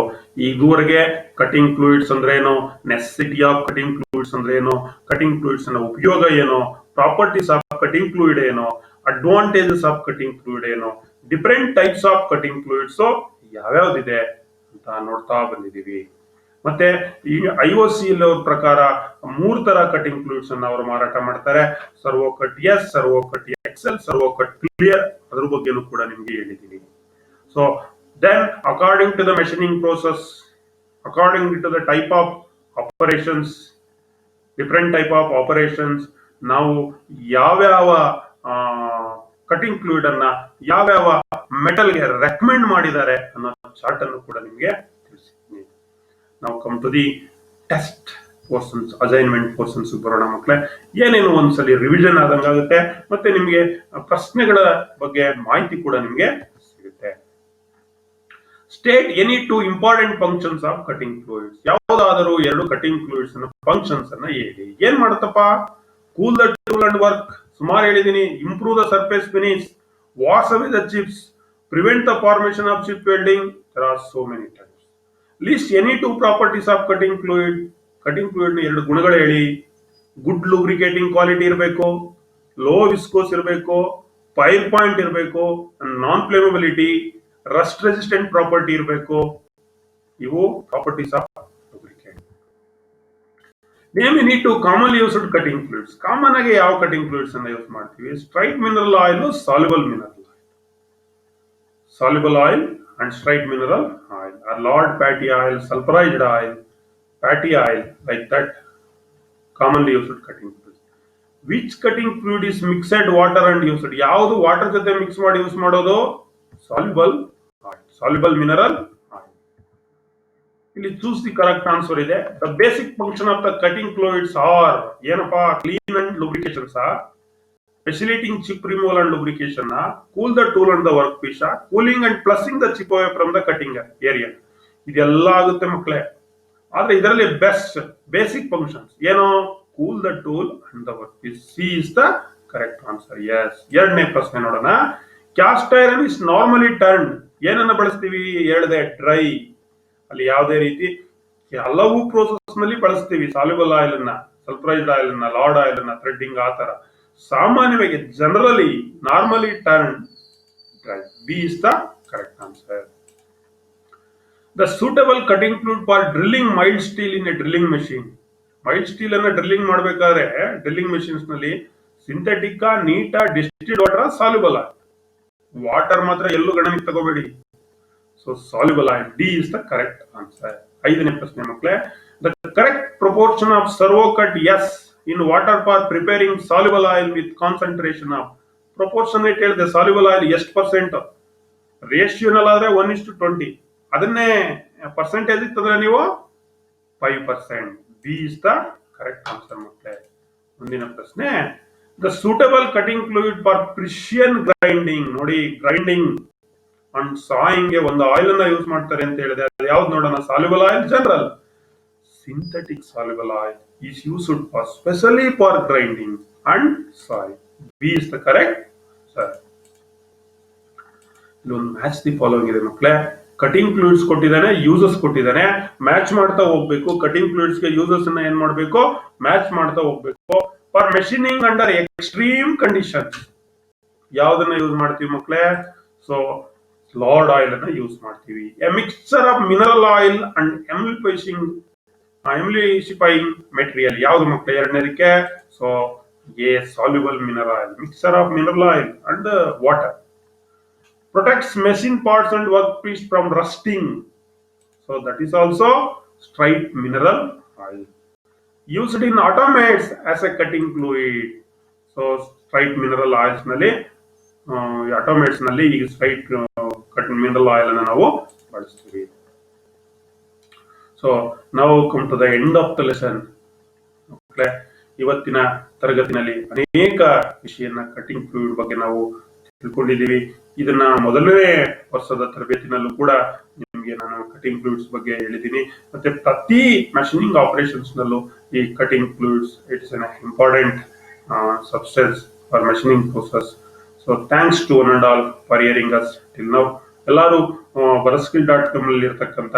ಈವರೆಗೆ ಕಟಿಂಗ್ ಫ್ಲೂಯಿಡ್ಸ್ ಅಂದ್ರೆ ಏನು, ನೆಸೆಸಿಟಿ ಆಫ್ ಕಟಿಂಗ್ ಫ್ಲೂಯಿಡ್ಸ್ ಅಂದ್ರೆ ಏನು, ಕಟಿಂಗ್ ಫ್ಲೂಯಿಡ್ಸ್ ನ ಉಪಯೋಗ ಏನು, ಪ್ರಾಪರ್ಟೀಸ್ ಆಫ್ ಕಟಿಂಗ್ ಫ್ಲೂಯಿಡ್ ಏನು, ಅಡ್ವಾಂಟೇಜಸ್ ಆಫ್ ಕಟಿಂಗ್ ಫ್ಲೂಯಿಡ್ ಏನು, different types of cutting fluids ಯಾವ್ಯಾವ್ದಿದೆ ಅಂತ ನೋಡ್ತಾ ಬಂದಿದೀವಿ. ಮತ್ತೆ ಈ IOC ಪ್ರಕಾರ 3 ತರ ಕಟಿಂಗ್ ಫ್ಲೂಯಿಡ್ಸ್ ಅನ್ನ ಅವರು ಮಾರಾಟ ಮಾಡ್ತಾರೆ. Servocut S, Servocut Excel, Servocut Clear. ಅದ್ರ ಬಗ್ಗೆನೂ ಕೂಡ ನಿಮ್ಗೆ ಹೇಳಿದ್ದೀನಿ. So then according to the machining process, according to the type of operations, different type of operations, ನಾವು ಯಾವ್ಯಾವ ಕಟಿಂಗ್ ಫ್ಲೂಯಿಡ್ ಅನ್ನ ಯಾವ್ಯಾವ ಮೆಟಲ್ಗೆ ರೆಕಮೆಂಡ್ ಮಾಡಿದ್ದಾರೆ ಅನ್ನೋ ಚಾರ್ಟ್ ಅನ್ನು ಕೂಡ ನಿಮ್ಗೆ ತಿಳಿಸಿದ್ದೀನಿ. ನಾವು come to the test portions, assignment portions ಬರೋಣ ಮಕ್ಕಳೇ. ಏನೇನು ಒಂದ್ಸಲಿ ರಿವಿಷನ್ ಆದಂಗಾಗುತ್ತೆ, ಮತ್ತೆ ನಿಮ್ಗೆ ಪ್ರಶ್ನೆಗಳ ಬಗ್ಗೆ ಮಾಹಿತಿ ಕೂಡ ನಿಮ್ಗೆ ಸಿಗುತ್ತೆ. State any 2 important functions of cutting fluids. ಯಾವುದಾದರೂ 2 ಕಟಿಂಗ್ ಫ್ಲೂಯಿಡ್ಸ್ ಫಂಕ್ಷನ್ಸ್ ಅನ್ನ ಹೇಳಿ. ಏನ್ ಮಾಡುತ್ತಪ್ಪ? Cool the tool and work, ಸುಮಾರು ಹೇಳಿದೀನಿ. Improve the surface finish, wash away the chips, prevent the formation of chip welding. There are so many types. List any 2 properties of cutting fluid. Cutting fluid ನ 2 ಗುಣಗಳು ಹೇಳಿ. ಗುಡ್ ಲೂಬ್ರಿಕೇಟಿಂಗ್ ಕ್ವಾಲಿಟಿ ಇರಬೇಕು, ಲೋ ವಿಸ್ಕೋಸ್ ಇರಬೇಕು, ಫೈಲ್ ಪಾಯಿಂಟ್ ಇರಬೇಕು, ನಾನ್ ಫ್ಲೇಮಬಿಲಿಟಿ, ರಸ್ಟ್ ರೆಸಿಸ್ಟೆಂಟ್ ಪ್ರಾಪರ್ಟಿ ಇರಬೇಕು. ಇವು properties of lubricate. Name any 2 commonly used cutting fluids. Common ಆಗಿ ಯಾವ ಕಟಿಂಗ್ ಫ್ಲೂಯಿಡ್ಸ್ ಅನ್ನ ಯೂಸ್ ಮಾಡ್ತೀವಿ? Straight mineral oil, soluble mineral oil. Soluble oil and straight mineral oil, or lard fatty oil, sulfurized oil, fatty oil, like that, commonly used cutting fluid. Which cutting fluid is mixed water and used? ಯಾವುದು ವಾಟರ್ ಜೊತೆ ಮಿಕ್ಸ್ ಮಾಡಿ ಯೂಸ್ ಮಾಡೋದು? Soluble oil, soluble mineral oil. ಇಲ್ಲಿ ಚೂಸ್ ದಿ ಕರೆಕ್ಟ್ ಆನ್ಸರ್ ಇದೆ. The basic function of the cutting fluids are ಏನಪ್ಪಾ? Clean and lubrications, facilitating chip removal and lubrication, cool the tool and the workpiece, cooling and flushing the chip away from the cutting area. ಇದೆಲ್ಲ ಆಗುತ್ತೆ ಮಕ್ಕಳೇ. ಆದ್ರೆ ಇದರಲ್ಲಿ ಬೆಸ್ಟ್ ಬೇಸಿಕ್ ಫಂಕ್ಷನ್ಸ್ ಏನು? Cool the tool and the workpiece. C is the correct answer. Yes. ಎರಡನೇ ಪ್ರಶ್ನೆ ನೋಡೋಣ. Cast iron is normally turn. ಏನನ್ನ ಬಳಸ್ತೀವಿ? ಹೇಳಿದೆ ಡ್ರೈ. ಅಲ್ಲಿ ಯಾವುದೇ ರೀತಿ ಹಲವು ಪ್ರೋಸೆಸ್ ನಲ್ಲಿ ಬಳಸ್ತೀವಿ. ಸಾಲ್ಯುಬಲ್ ಆಯಿಲ್ ಅನ್ನ, ಸಲ್ಫರೈಸ್ಡ್ ಆಯಿಲ್ ಅನ್ನ, ಲಾರ್ಡ್ ಆಯಿಲ್ ಅನ್ನ, ಥ್ರೆಡ್ಡಿಂಗ್ ಆ ತರ. ಸಾಮಾನ್ಯವಾಗಿ generally normally turn dry. B is the correct answer. The suitable cutting fluid for drilling mild steel in a drilling machine. Mild steel ಅನ್ನ ಡ್ರಿಲ್ಲಿಂಗ್ ಮಾಡಬೇಕಾದ್ರೆ ಡ್ರಿಲ್ಲಿಂಗ್ ಮೆಷಿನ್ಸ್ ನಲ್ಲಿ synthetic, neat, distilled water, soluble oil. Water ಮಾತ್ರ ಎಲ್ಲೂ ಗಣನೆಗೆ ತಗೋಬೇಡಿ. So soluble oil. D is the correct answer. 5ನೇ ಪ್ರಶ್ನೆ ಮಕ್ಕಳೇ. The correct proportion of ಸರ್ವೋಕಟ್ S in water for preparing soluble oil with concentration of. Proportionate ಹೇಳಿದೆ. ಸಾಲ್ಯುಬಲ್ ಆಯಿಲ್ ಎಷ್ಟು ಪರ್ಸೆಂಟ್? ರೇಷಿಯೋನಲ್ ಆದ್ರೆ 1:20. ಅದನ್ನೇ ಪರ್ಸೆಂಟೇಜ್ ಇತ್ತಂದ್ರೆ ನೀವು 5%. B is the correct answer ಮಕ್ಕಳೇ. ಮುಂದಿನ ಪ್ರಶ್ನೆ. The suitable cutting fluid for precision grinding. ನೋಡಿ, ಗ್ರೈಂಡಿಂಗ್ ಅಂಡ್ ಸಾಯಿಂಗ್ ಗೆ ಒಂದು ಆಯಿಲ್ ಅನ್ನ ಯೂಸ್ ಮಾಡ್ತಾರೆ ಅಂತ ಹೇಳಿದೆ. ಅದು ಯಾವ್ದು ನೋಡೋಣ? Soluble oil, general. Synthetic soluble oil is used for specially for grinding and sawing. B is the correct answer. ಇಲ್ಲೊಂದು ಮ್ಯಾಚ್ ದಿ ಫಾಲೋಯಿಂಗ್ ಇದೆ ಮಕ್ಕಳೇ. ಕಟಿಂಗ್ ಫ್ಲೂಯಿಡ್ಸ್ ಕೊಟ್ಟಿದ್ದಾನೆ, ಯೂಸಸ್ ಕೊಟ್ಟಿದ್ದಾನೆ. ಮ್ಯಾಚ್ ಮಾಡ್ತಾ ಹೋಗ್ಬೇಕು. ಕಟಿಂಗ್ ಫ್ಲೂಯಿಡ್ಸ್ ಗೆ ಯೂಸಸ್ ಅನ್ನ ಏನ್ ಮಾಡ್ಬೇಕು? ಮ್ಯಾಚ್ ಮಾಡ್ತಾ ಹೋಗ್ಬೇಕು. For machining under extreme conditions ಯಾವ್ದನ್ನ ಯೂಸ್ ಮಾಡ್ತೀವಿ ಮಕ್ಕಳೇ? ಸೊ ಲಾರ್ಡ್ ಆಯಿಲ್ ಅನ್ನ ಯೂಸ್ ಮಾಡ್ತೀವಿ. A mixture of mineral oil and emulsifying material ಯಾವುದು ಮಕ್ಕಳೇ? ಎರಡನೇದಕ್ಕೆ. So a soluble mineral oil, mixer of mineral oil and water. Protects machine parts and work piece from rusting. So that is also straight mineral oil. Used in automates as a cutting fluid. So straight mineral oils ನಲ್ಲಿ, ಆಟೋಮೇಟ್ಸ್ ನಲ್ಲಿ ಈಗ ಸ್ಟ್ರೈಟ್ ಮಿನರಲ್ ಆಯಿಲ್ ಅನ್ನು ನಾವು ಬಳಸ್ತೀವಿ. ಸೊ ಸೊ ನಾವು come to the end of the lesson. ಇವತ್ತಿನ ತರಗತಿನಲ್ಲಿ ಅನೇಕ ವಿಷಯನ ಕಟಿಂಗ್ ಫ್ಲೂಯಿಡ್ ಬಗ್ಗೆ ನಾವು ತಿಳ್ಕೊಂಡಿದ್ದೀವಿ. ಇದನ್ನ ಮೊದಲನೇ ವರ್ಷದ ತರಬೇತಿನಲ್ಲೂ ಕೂಡ ನಿಮಗೆ ನಾನು ಕಟಿಂಗ್ ಫ್ಲೂಯಿಡ್ಸ್ ಬಗ್ಗೆ ಹೇಳಿದ್ದೀನಿ. ಮತ್ತೆ ಪ್ರತಿ ಮಷಿನಿಂಗ್ ಆಪರೇಷನ್ಸ್ ನಲ್ಲೂ ಈ cutting fluids it's an important substance for machining process. So thanks to one and all for hearing us till now. ಎಲ್ಲರೂ bharatskill.com ಅಲ್ಲಿ ಇರತಕ್ಕಂತ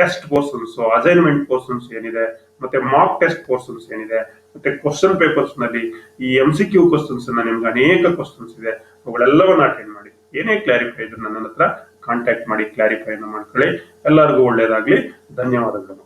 ಟೆಸ್ಟ್ ಪೋರ್ಷನ್ಸ್, ಅಸೈನ್ಮೆಂಟ್ ಪೋರ್ಷನ್ಸ್ ಏನಿದೆ, ಮತ್ತೆ ಮಾಕ್ ಟೆಸ್ಟ್ ಪೋರ್ಷನ್ಸ್ ಏನಿದೆ, ಮತ್ತೆ ಕ್ವಶನ್ ಪೇಪರ್ಸ್ ನಲ್ಲಿ ಈ MCQ ಕ್ವಶನ್ಸ್ ನಿಮ್ಗೆ ಅನೇಕ ಕ್ವಶನ್ಸ್ ಇದೆ, ಅವುಗಳೆಲ್ಲವನ್ನ ಅಟೆಂಡ್ ಮಾಡಿ. ಏನೇ ಕ್ಲಾರಿಫೈ ಇದ್ರು ನನ್ನ ಹತ್ರ ಕಾಂಟ್ಯಾಕ್ಟ್ ಮಾಡಿ ಕ್ಲಾರಿಫೈ ಮಾಡ್ಕೊಳ್ಳಿ. ಎಲ್ಲರಿಗೂ ಒಳ್ಳೇದಾಗ್ಲಿ. ಧನ್ಯವಾದಗಳು.